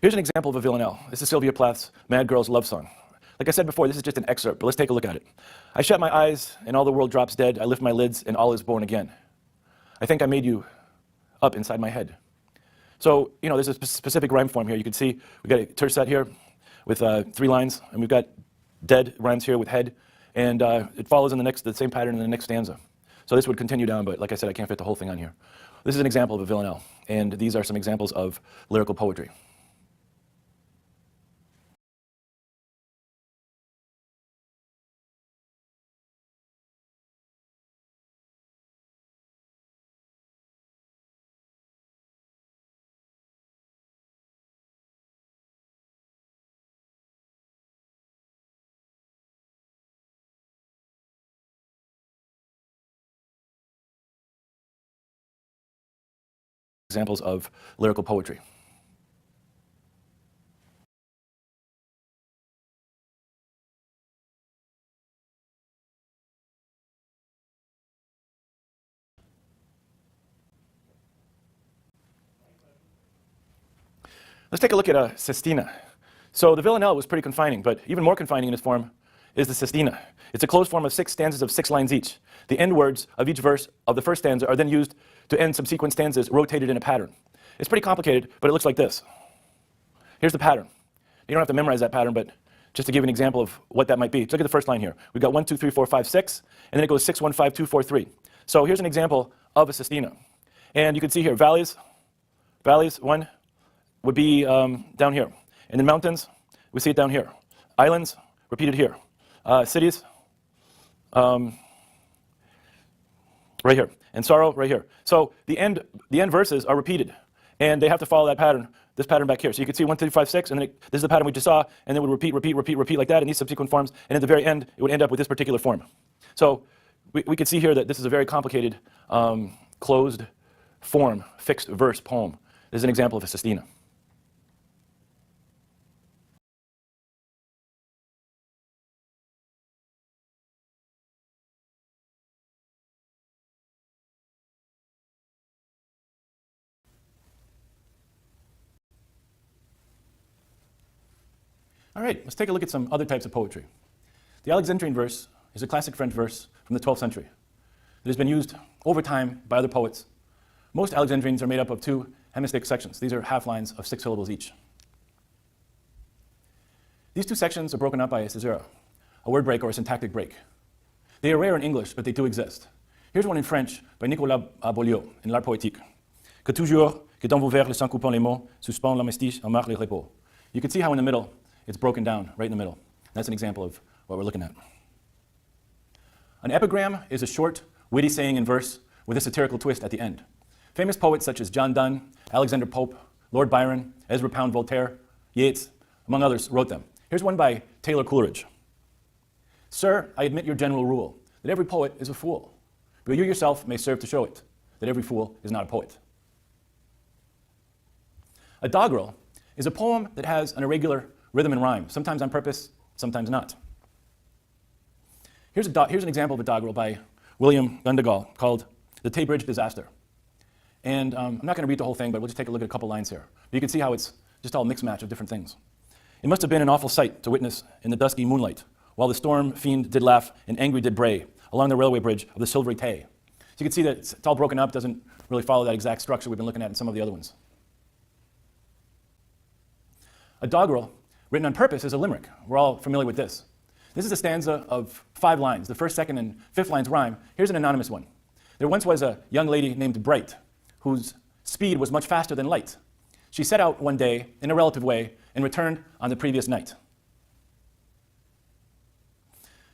Here's an example of a villanelle. This is Sylvia Plath's Mad Girl's Love Song. Like I said before, this is just an excerpt, but let's take a look at it. I shut my eyes, and all the world drops dead. I lift my lids, and all is born again. I think I made you up inside my head. So, there's a specific rhyme form here. You can see we've got a tercet here with 3 lines, and we've got dead rhymes here with head, and it follows in the same pattern in the next stanza. So this would continue down, but like I said, I can't fit the whole thing on here. This is an example of a villanelle, and these are some examples of lyrical poetry. Examples of lyrical poetry. Let's take a look at a sestina. So the villanelle was pretty confining, but even more confining in its form is the sestina. It's a closed form of 6 stanzas of 6 lines each. The end words of each verse of the first stanza are then used to end subsequent stanzas rotated in a pattern. It's pretty complicated, but it looks like this. Here's the pattern. You don't have to memorize that pattern, but just to give an example of what that might be. Look at the first line here. We've got 1, 2, 3, 4, 5, 6, and then it goes 6, 1, 5, 2, 4, 3. So here's an example of a sestina. And you can see here, valleys, 1 would be down here. And then mountains, we see it down here. Islands, repeated here. Cities, right here. And sorrow, right here. So the end verses are repeated, and they have to follow that pattern, this pattern back here. So you can see 1, 2, 3, 4, 5, 6, and then this is the pattern we just saw, and then it would repeat, repeat, repeat, repeat like that in these subsequent forms, and at the very end, it would end up with this particular form. So we can see here that this is a very complicated, closed form, fixed verse poem. This is an example of a sestina. All right, let's take a look at some other types of poetry. The Alexandrine verse is a classic French verse from the 12th century. It has been used over time by other poets. Most Alexandrines are made up of 2 hemistich sections. These are half lines of 6 syllables each. These 2 sections are broken up by a caesura, a word break or a syntactic break. They are rare in English, but they do exist. Here's one in French by Nicolas Boileau in L'Art Poétique. Que toujours, que dans vos vers, le sang coupant les mots, suspend la mestige en marque les repos. You can see how in the middle, it's broken down right in the middle. That's an example of what we're looking at. An epigram is a short, witty saying in verse with a satirical twist at the end. Famous poets such as John Donne, Alexander Pope, Lord Byron, Ezra Pound Voltaire, Yeats, among others, wrote them. Here's one by Taylor Coleridge. Sir, I admit your general rule, that every poet is a fool, but you yourself may serve to show it, that every fool is not a poet. A doggerel is a poem that has an irregular rhythm and rhyme, sometimes on purpose, sometimes not. Here's an example of a doggerel by William Gundagal called The Tay Bridge Disaster. And I'm not going to read the whole thing, but we'll just take a look at a couple lines here. But you can see how it's just all a mixed match of different things. It must have been an awful sight to witness in the dusky moonlight, while the storm fiend did laugh and angry did bray along the railway bridge of the silvery Tay. So you can see that it's all broken up, doesn't really follow that exact structure we've been looking at in some of the other ones. A doggerel written on purpose is a limerick. We're all familiar with this. This is a stanza of 5 lines. The first, second, and fifth lines rhyme. Here's an anonymous one. There once was a young lady named Bright, whose speed was much faster than light. She set out one day in a relative way and returned on the previous night.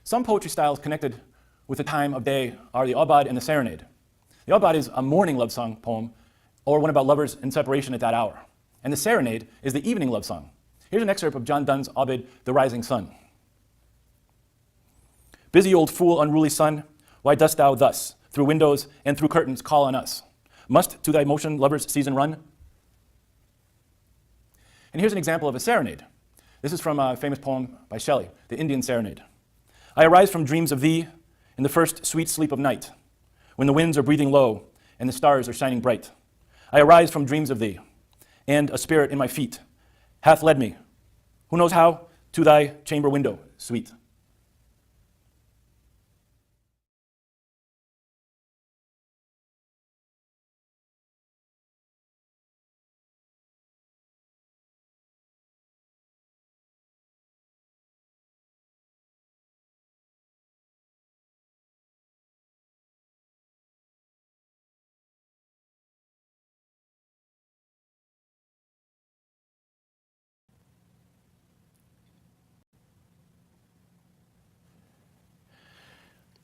Some poetry styles connected with the time of day are the aubade and the serenade. The aubade is a morning love song poem, or one about lovers in separation at that hour. And the serenade is the evening love song. Here's an excerpt of John Donne's aubade, The Rising Sun. Busy old fool, unruly sun, why dost thou thus, through windows and through curtains, call on us? Must to thy motion lovers' season run? And here's an example of a serenade. This is from a famous poem by Shelley, the Indian Serenade. I arise from dreams of thee in the first sweet sleep of night, when the winds are breathing low and the stars are shining bright. I arise from dreams of thee, and a spirit in my feet hath led me, who knows how, to thy chamber window, sweet.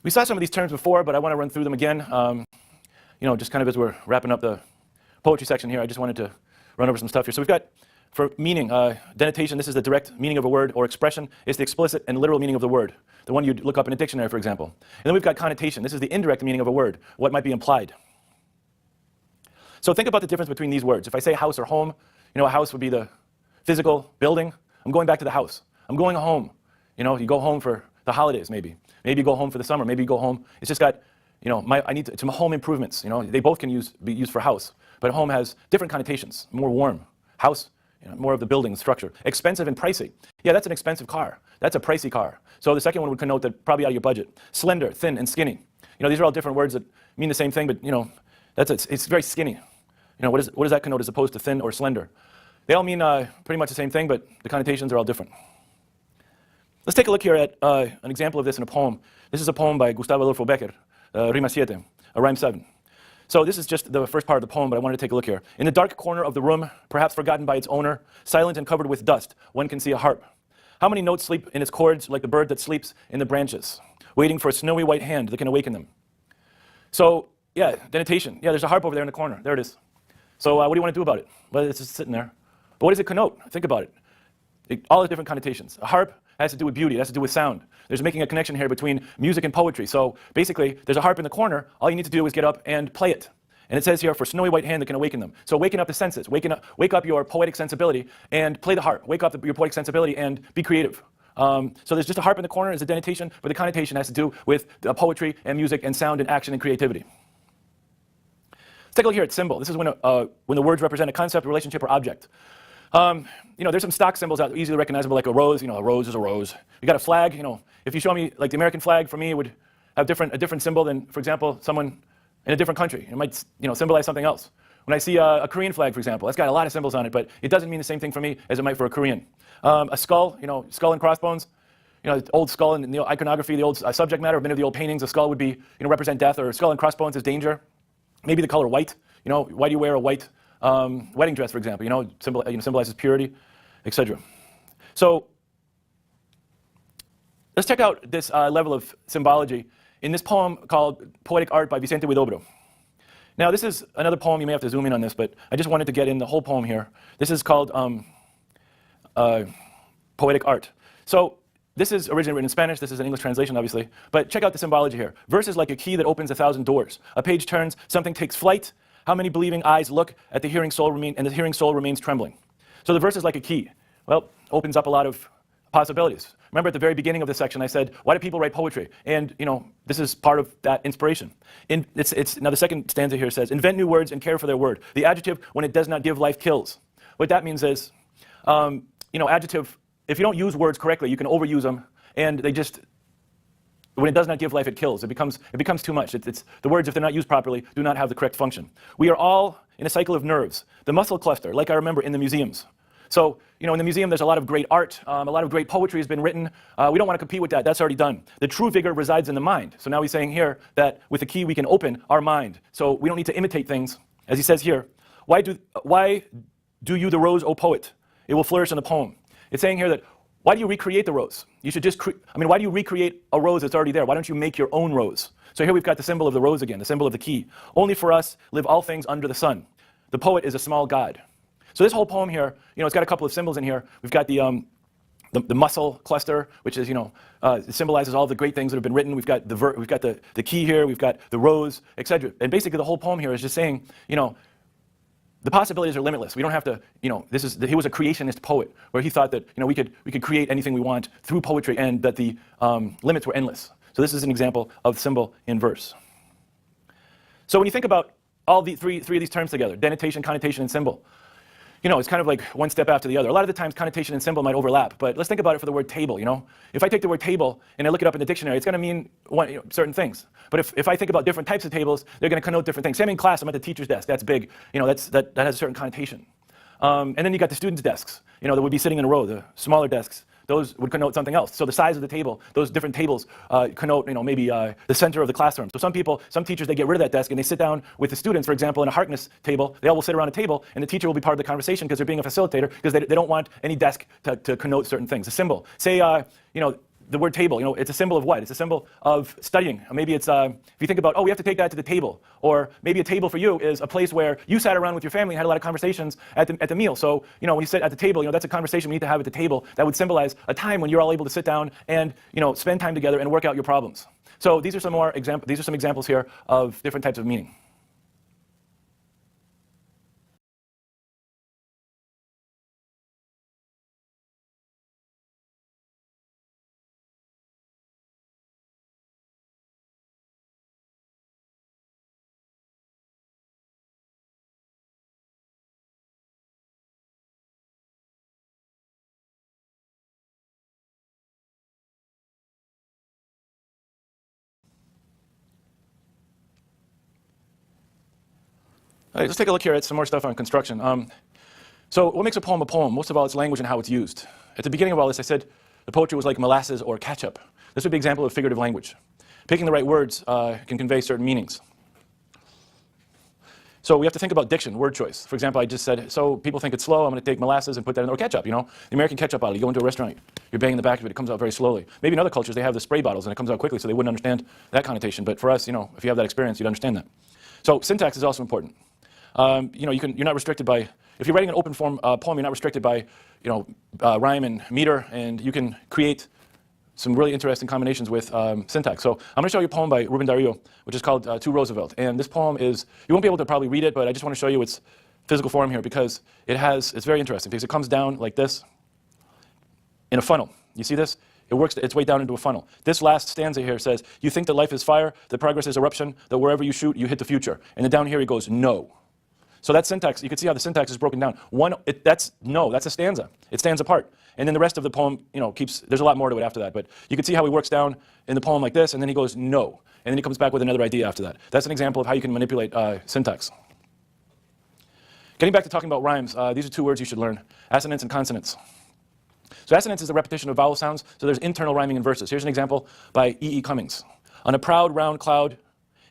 We saw some of these terms before, but I want to run through them again. Just kind of as we're wrapping up the poetry section here, I just wanted to run over some stuff here. So we've got, for meaning, denotation, this is the direct meaning of a word or expression. It's the explicit and literal meaning of the word, the one you'd look up in a dictionary, for example. And then we've got connotation. This is the indirect meaning of a word, what might be implied. So think about the difference between these words. If I say house or home, a house would be the physical building. I'm going back to the house. I'm going home. You go home for the holidays, maybe. Maybe you go home for the summer. Maybe you go home. It's just got, I need some home improvements. They both can be used for house, but home has different connotations. More warm. House, more of the building structure. Expensive and pricey. Yeah, that's an expensive car. That's a pricey car. So the second one would connote that probably out of your budget. Slender, thin, and skinny. These are all different words that mean the same thing, but it's very skinny. What does that connote as opposed to thin or slender? They all mean pretty much the same thing, but the connotations are all different. Let's take a look here at an example of this in a poem. This is a poem by Gustavo Adolfo Becker, Rima 7, Rhyme 7. So this is just the first part of the poem, but I wanted to take a look here. In the dark corner of the room, perhaps forgotten by its owner, silent and covered with dust, one can see a harp. How many notes sleep in its chords like the bird that sleeps in the branches, waiting for a snowy white hand that can awaken them? So, yeah, denotation. Yeah, there's a harp over there in the corner. There it is. So what do you want to do about it? Well, it's just sitting there. But what does it connote? Think about it. All the different connotations. A harp has to do with beauty. It has to do with sound. There's making a connection here between music and poetry. So basically, there's a harp in the corner. All you need to do is get up and play it. And it says here, for snowy white hand that can awaken them. So waking up the senses. Wake up your poetic sensibility and play the harp. Wake up your poetic sensibility and be creative. So there's just a harp in the corner as a denotation, but the connotation has to do with poetry and music and sound and action and creativity. Let's take a look here at symbol. This is when the words represent a concept, relationship, or object. There's some stock symbols out easily recognizable, like a rose. A rose is a rose. You got a flag. If you show me like the American flag, for me, it would have a different symbol than, for example, someone in a different country. It might symbolize something else. When I see a Korean flag, for example, that's got a lot of symbols on it, but it doesn't mean the same thing for me as it might for a Korean. A skull, skull and crossbones. Old skull in the iconography, the old subject matter of many of the old paintings. A skull would be, represent death, or skull and crossbones is danger. Maybe the color white. Why do you wear a white wedding dress, for example? Symbolizes purity, etc. So let's check out this level of symbology in this poem called Poetic Art by Vicente Huidobro. Now, this is another poem. You may have to zoom in on this, but I just wanted to get in the whole poem here. This is called Poetic Art. So this is originally written in Spanish. This is an English translation, obviously. But check out the symbology here. Verse is like a key that opens 1,000 doors. A page turns, something takes flight. How many believing eyes look at the hearing soul and the hearing soul remains trembling? So the verse is like a key. Well, opens up a lot of possibilities. Remember at the very beginning of this section, I said, why do people write poetry? And, this is part of that inspiration. Now the second stanza here says, invent new words and care for their word. The adjective, when it does not give life, kills. What that means is, adjective, if you don't use words correctly, you can overuse them, and when it does not give life, it kills. It becomes too much. The words, if they're not used properly, do not have the correct function. We are all in a cycle of nerves. The muscle cluster, like I remember in the museums. So, in the museum, there's a lot of great art. A lot of great poetry has been written. We don't want to compete with that. That's already done. The true vigor resides in the mind. So now he's saying here that with the key, we can open our mind. So we don't need to imitate things. As he says here, why do you the rose, O poet? It will flourish in the poem. It's saying here that, why do you recreate the rose? You should just, why do you recreate a rose that's already there? Why don't you make your own rose? So here we've got the symbol of the rose again, the symbol of the key. Only for us live all things under the sun. The poet is a small god. So this whole poem here, it's got a couple of symbols in here. We've got the muscle cluster, which is, it symbolizes all the great things that have been written. We've got the key here. We've got the rose, etc. And basically the whole poem here is just saying, the possibilities are limitless. We don't have to, he was a creationist poet, where he thought that we could create anything we want through poetry, and that the limits were endless. So this is an example of symbol in verse. So when you think about all the three of these terms together, denotation, connotation, and symbol, it's kind of like one step after the other. A lot of the times connotation and symbol might overlap, but let's think about it for the word table. If I take the word table and I look it up in the dictionary, it's going to mean certain things. But if I think about different types of tables, they're going to connote different things. Same in class, I'm at the teacher's desk. That's big. That has a certain connotation. And then you got the students' desks, that would be sitting in a row, the smaller desks. Those would connote something else. So the size of the table, those different tables connote, maybe the center of the classroom. So some teachers, they get rid of that desk and they sit down with the students, for example, in a Harkness table. They all will sit around a table, and the teacher will be part of the conversation because they're being a facilitator, because they don't want any desk to connote certain things. A symbol. Say, the word table, it's a symbol of what? It's a symbol of studying. Maybe it's, if you think about, we have to take that to the table. Or maybe a table for you is a place where you sat around with your family and had a lot of conversations at the meal. So, when you sit at the table, that's a conversation we need to have at the table that would symbolize a time when you're all able to sit down and, spend time together and work out your problems. So these are some examples here of different types of meaning. All right, let's take a look here at some more stuff on construction. So what makes a poem a poem? Most of all, it's language and how it's used. At the beginning of all this, I said the poetry was like molasses or ketchup. This would be an example of figurative language. Picking the right words can convey certain meanings. So we have to think about diction, word choice. For example, I just said, so people think it's slow, I'm going to take molasses and put that in, or ketchup, The American ketchup bottle, you go into a restaurant, you're banging the back of it, it comes out very slowly. Maybe in other cultures, they have the spray bottles and it comes out quickly, so they wouldn't understand that connotation. But for us, if you have that experience, you'd understand that. So syntax is also important. You're not restricted by, if you're writing an open form poem, you're not restricted by, rhyme and meter, and you can create some really interesting combinations with syntax. So I'm going to show you a poem by Rubén Darío, which is called To Roosevelt. And this poem is, you won't be able to probably read it, but I just want to show you its physical form here because it's very interesting because it comes down like this in a funnel. You see this? It works its way down into a funnel. This last stanza here says, you think that life is fire, that progress is eruption, that wherever you shoot, you hit the future. And then down here he goes, no. So that syntax, you can see how the syntax is broken down. That's a stanza. It stands apart. And then the rest of the poem, there's a lot more to it after that. But you can see how he works down in the poem like this, and then he goes, no. And then he comes back with another idea after that. That's an example of how you can manipulate syntax. Getting back to talking about rhymes, these are two words you should learn, assonance and consonance. So assonance is the repetition of vowel sounds, so there's internal rhyming in verses. Here's an example by E.E. Cummings. On a proud round cloud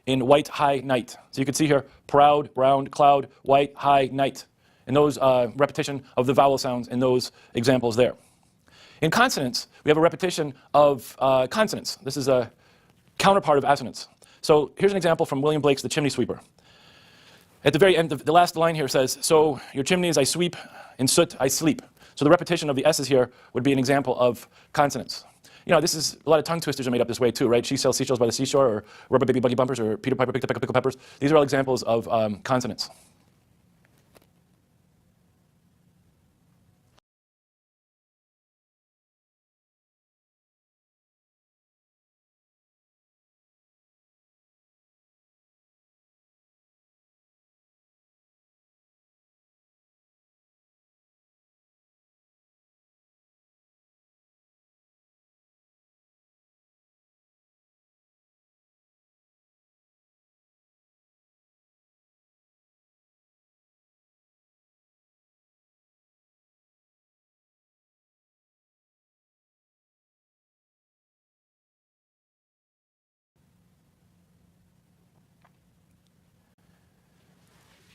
in white high night. So you can see here, proud, round, cloud, white, high, night. And those repetition of the vowel sounds in those examples there. In consonants, we have a repetition of consonants. This is a counterpart of assonance. So here's an example from William Blake's The Chimney Sweeper. At the very end, the last line here says, so your chimneys I sweep, in soot I sleep. So the repetition of the S's here would be an example of consonants. This is, a lot of tongue twisters are made up this way too, right? She sells seashells by the seashore, or rubber baby buggy bumpers, or Peter Piper picked a peck of pickled peppers. These are all examples of consonants.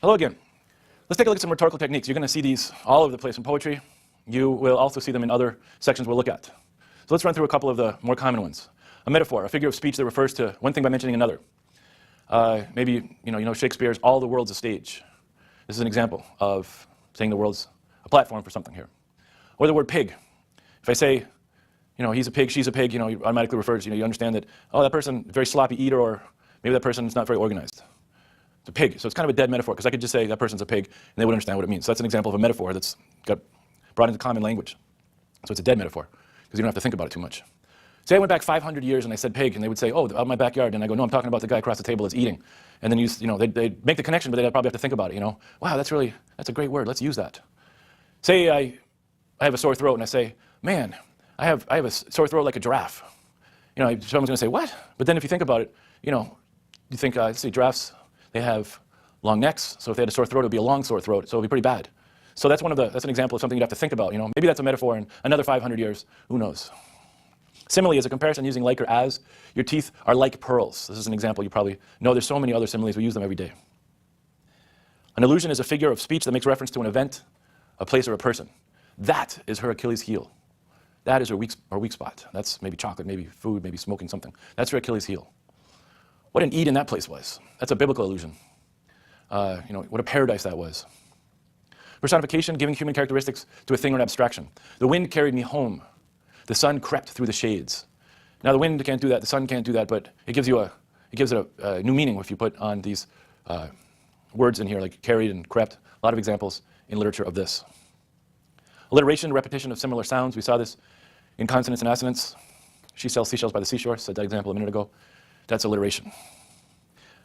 Hello again. Let's take a look at some rhetorical techniques. You're going to see these all over the place in poetry. You will also see them in other sections we'll look at. So let's run through a couple of the more common ones. A metaphor, a figure of speech that refers to one thing by mentioning another. Maybe you know Shakespeare's "All the world's a stage." This is an example of saying the world's a platform for something here. Or the word pig. If I say, he's a pig, she's a pig, you automatically refers, you understand that, oh, that person, very sloppy eater, or maybe that person is not very organized. It's a pig. So it's kind of a dead metaphor, because I could just say that person's a pig, and they would understand what it means. So that's an example of a metaphor that's got brought into common language. So it's a dead metaphor, because you don't have to think about it too much. Say I went back 500 years and I said pig, and they would say, oh, out of my backyard. And I go, no, I'm talking about the guy across the table that's eating. And then they'd make the connection, but they'd probably have to think about it. Wow, that's a great word. Let's use that. Say I have a sore throat, and I say, man, I have a sore throat like a giraffe. Someone's going to say, what? But then if you think about it, you think, let's see, giraffes, they have long necks. So if they had a sore throat, it would be a long sore throat. So it would be pretty bad. So that's an example of something you'd have to think about. Maybe that's a metaphor in another 500 years. Who knows? Similarly, as a comparison using like or as, your teeth are like pearls. This is an example you probably know. There's so many other similes. We use them every day. An allusion is a figure of speech that makes reference to an event, a place, or a person. That is her Achilles heel. That is her weak spot. That's maybe chocolate, maybe food, maybe smoking something. That's her Achilles heel. What an Eden that place was. That's a biblical allusion. What a paradise that was. Personification, giving human characteristics to a thing or an abstraction. The wind carried me home. The sun crept through the shades. Now the wind can't do that, the sun can't do that, but it gives it a new meaning if you put on these words in here, like carried and crept. A lot of examples in literature of this. Alliteration, repetition of similar sounds. We saw this in consonants and assonants. She sells seashells by the seashore, said that example a minute ago. That's alliteration.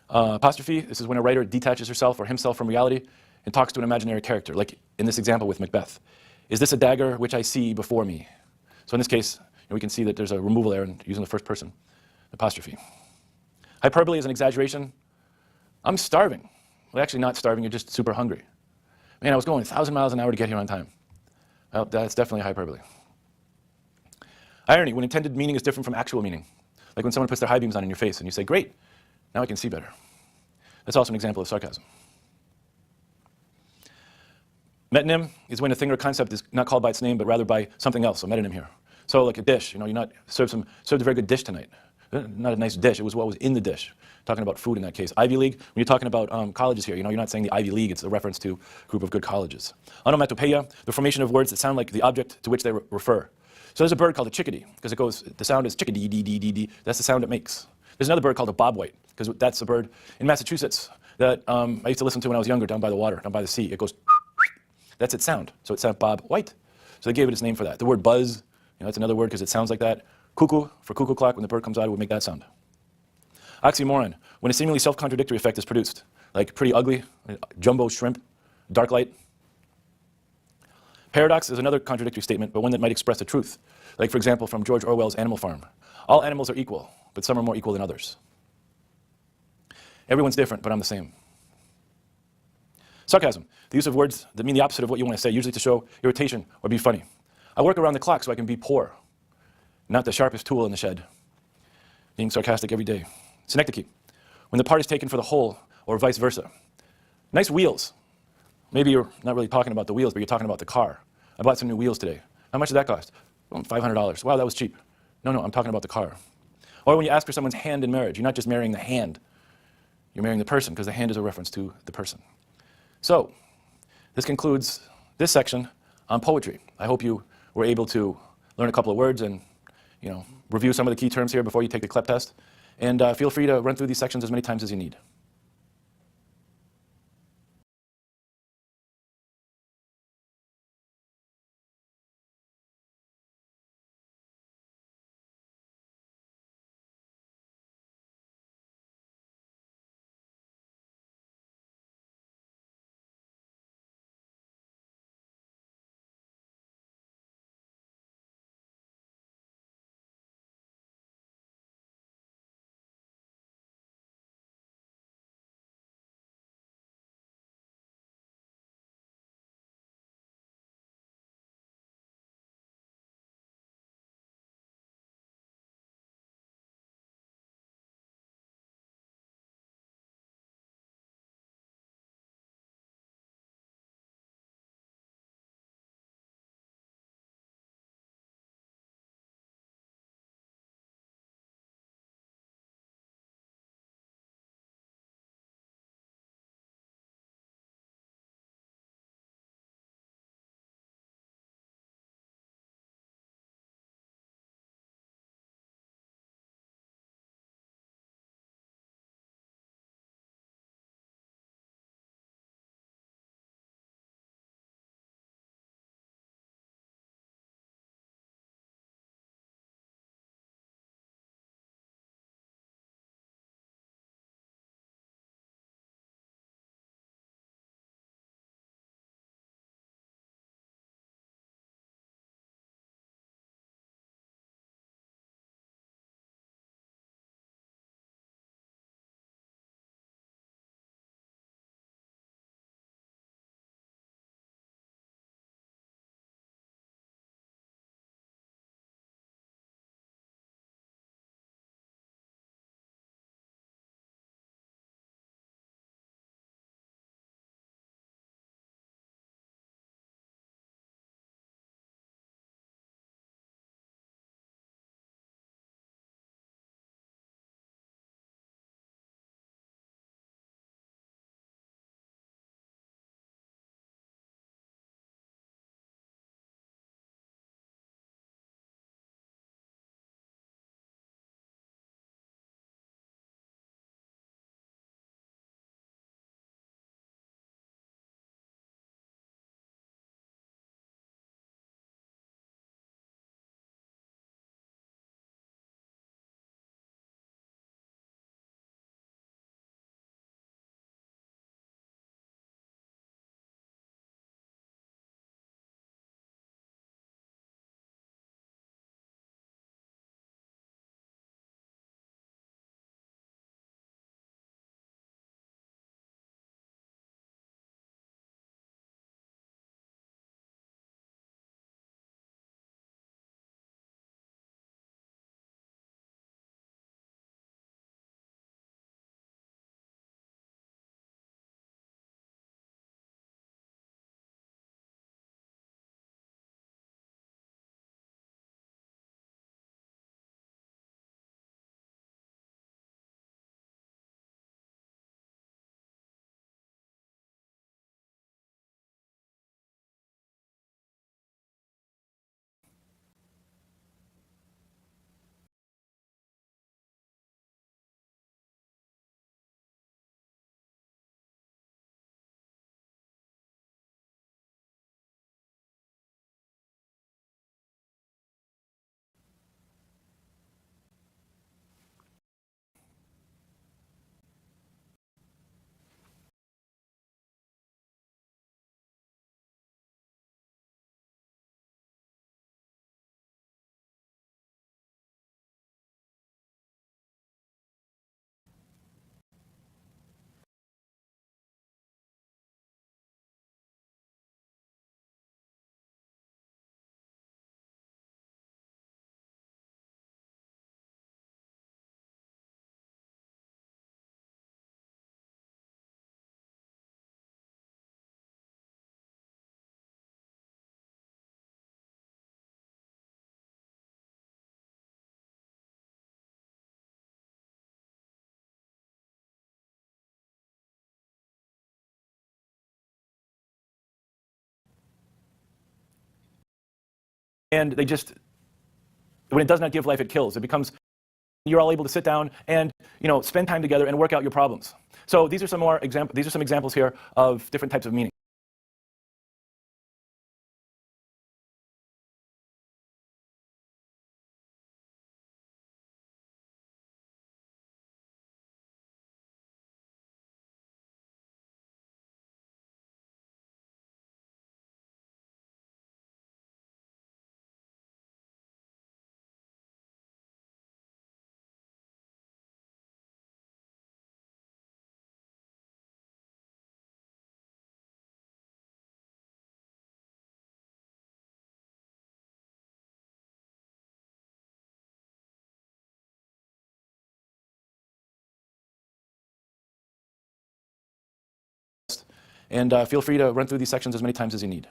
Apostrophe, this is when a writer detaches herself or himself from reality and talks to an imaginary character, like in this example with Macbeth. Is this a dagger which I see before me? So in this case, we can see that there's a removal there and using the first person apostrophe. Hyperbole is an exaggeration. I'm starving. Well, actually not starving, you're just super hungry. Man, I was going 1,000 miles an hour to get here on time. Well, that's definitely hyperbole. Irony, when intended meaning is different from actual meaning. Like when someone puts their high beams on in your face and you say, great, now I can see better. That's also an example of sarcasm. Metonym is when a thing or concept is not called by its name, but rather by something else, so metonym here. So like a dish, you're not served a very good dish tonight. Not a nice dish, it was what was in the dish. Talking about food in that case. Ivy League, when you're talking about colleges here, you're not saying the Ivy League, it's a reference to a group of good colleges. Onomatopoeia, the formation of words that sound like the object to which they refer. So there's a bird called a chickadee, because the sound is chickadee, dee, dee, dee, dee. That's the sound it makes. There's another bird called a bobwhite, because that's a bird in Massachusetts that I used to listen to when I was younger, down by the water, down by the sea. It goes, that's its sound. So it sounds Bob White. So they gave it its name for that. The word buzz, that's another word because it sounds like that. Cuckoo, for cuckoo clock, when the bird comes out, it would make that sound. Oxymoron, when a seemingly self-contradictory effect is produced, like pretty ugly, jumbo shrimp, dark light. Paradox is another contradictory statement, but one that might express the truth. Like, for example, from George Orwell's Animal Farm. All animals are equal, but some are more equal than others. Everyone's different, but I'm the same. Sarcasm, the use of words that mean the opposite of what you want to say, usually to show irritation or be funny. I work around the clock so I can be poor, not the sharpest tool in the shed. Being sarcastic every day. Synecdoche, when the part is taken for the whole, or vice versa. Nice wheels. Maybe you're not really talking about the wheels, but you're talking about the car. I bought some new wheels today. How much did that cost? Oh, $500. Wow, that was cheap. No, I'm talking about the car. Or when you ask for someone's hand in marriage, you're not just marrying the hand, you're marrying the person, because the hand is a reference to the person. So, this concludes this section on poetry. I hope you were able to learn a couple of words and review some of the key terms here before you take the CLEP test. And feel free to run through these sections as many times as you need. and they just, when it does not give life, it kills. It becomes, you're all able to sit down and spend time together and work out your problems. So these are some examples here of different types of meaning. And feel free to run through these sections as many times as you need.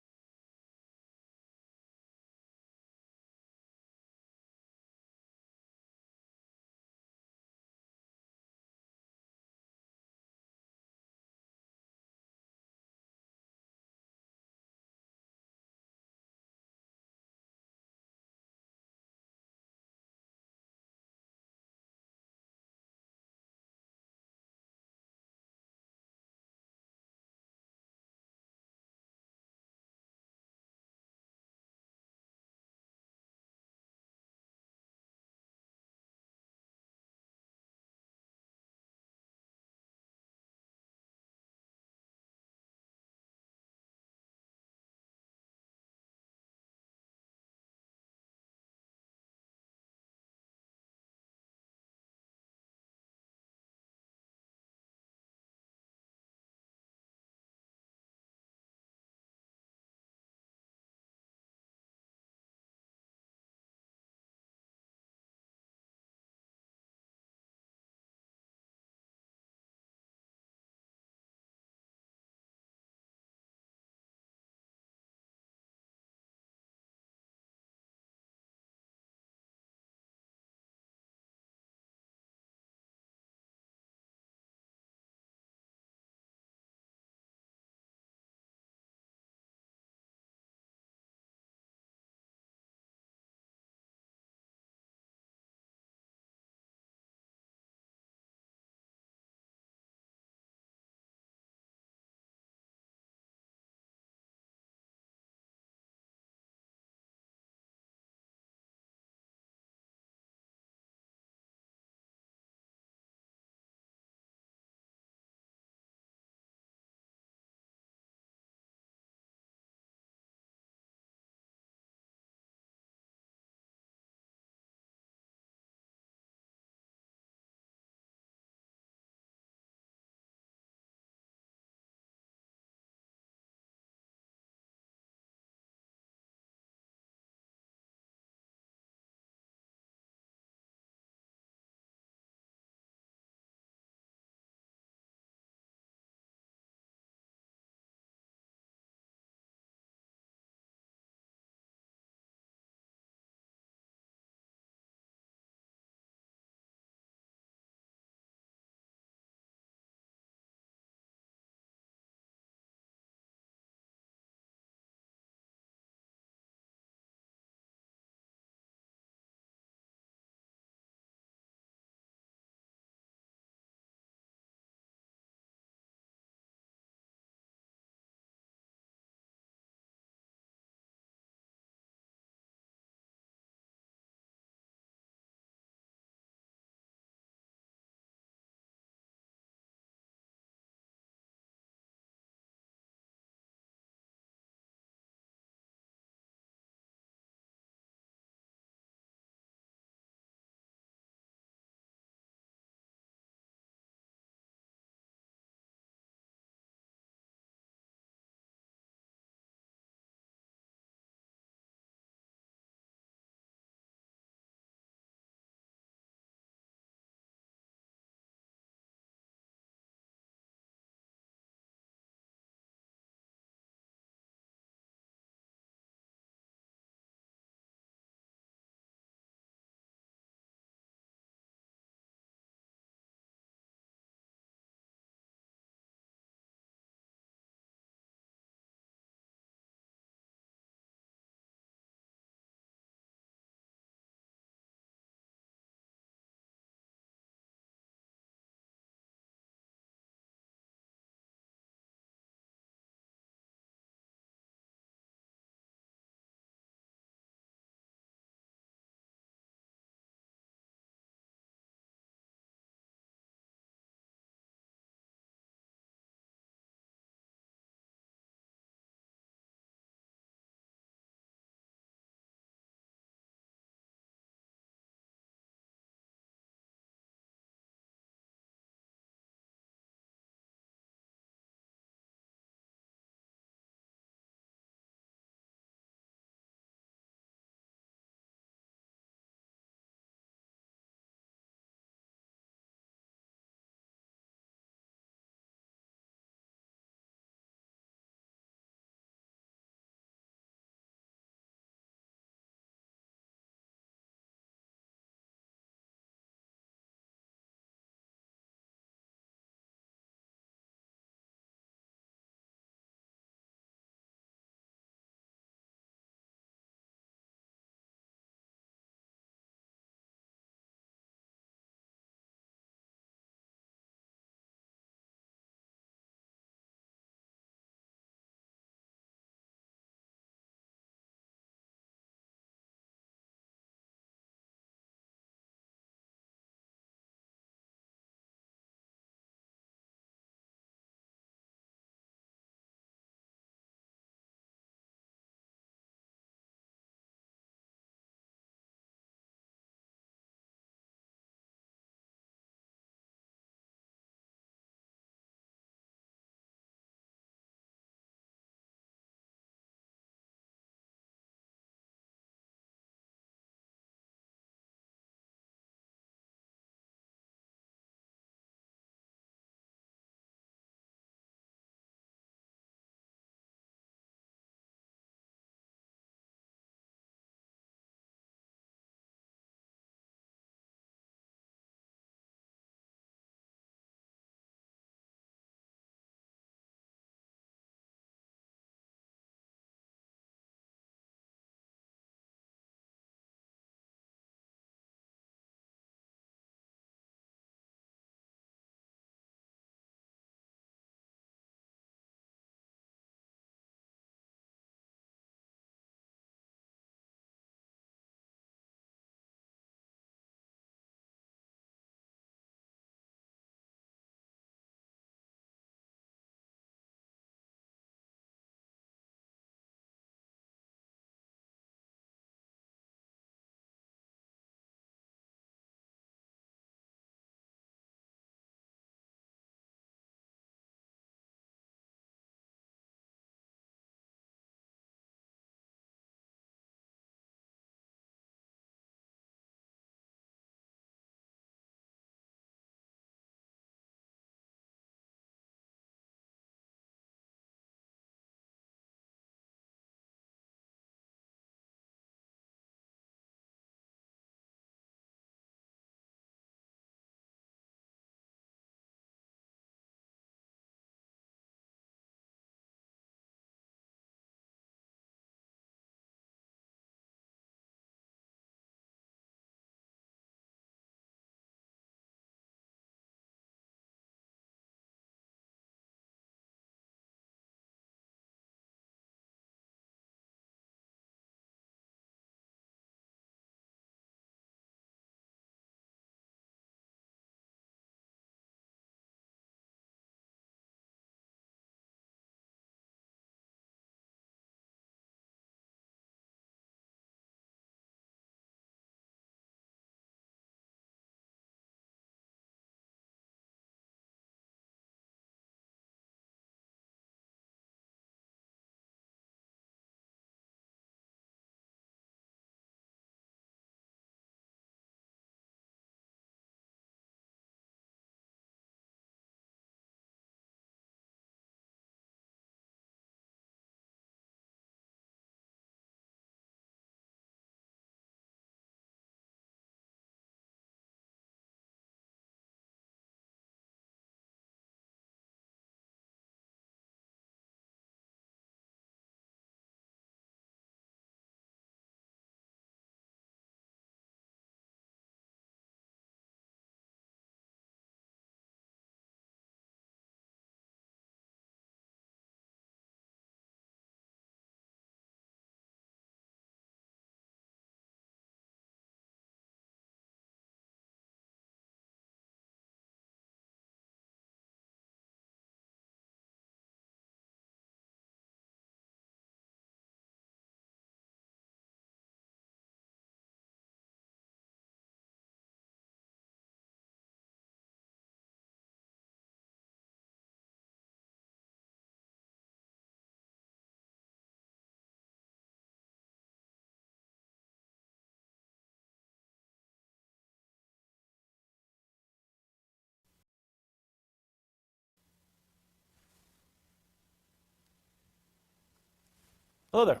Hello there.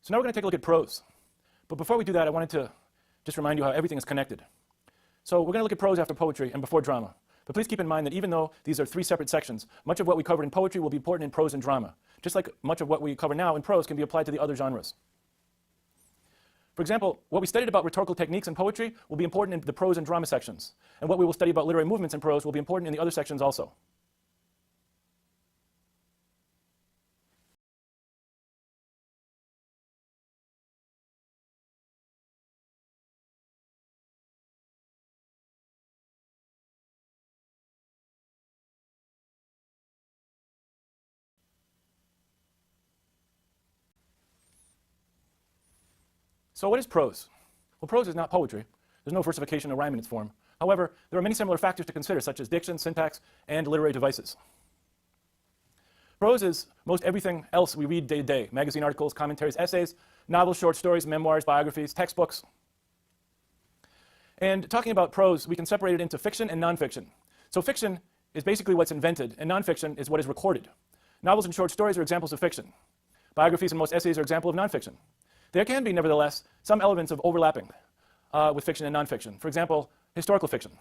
So now we're going to take a look at prose. But before we do that, I wanted to just remind you how everything is connected. So we're going to look at prose after poetry and before drama. But please keep in mind that even though these are three separate sections, much of what we covered in poetry will be important in prose and drama, just like much of what we cover now in prose can be applied to the other genres. For example, what we studied about rhetorical techniques in poetry will be important in the prose and drama sections, and what we will study about literary movements in prose will be important in the other sections also. So what is prose? Well, prose is not poetry. There's no versification or rhyme in its form. However, there are many similar factors to consider, such as diction, syntax, and literary devices. Prose is most everything else we read day to day: magazine articles, commentaries, essays, novels, short stories, memoirs, biographies, textbooks. And talking about prose, we can separate it into fiction and nonfiction. So fiction is basically what's invented, and nonfiction is what is recorded. Novels and short stories are examples of fiction. Biographies and most essays are examples of nonfiction. There can be, nevertheless, some elements of overlapping with fiction and nonfiction. For example, historical fiction.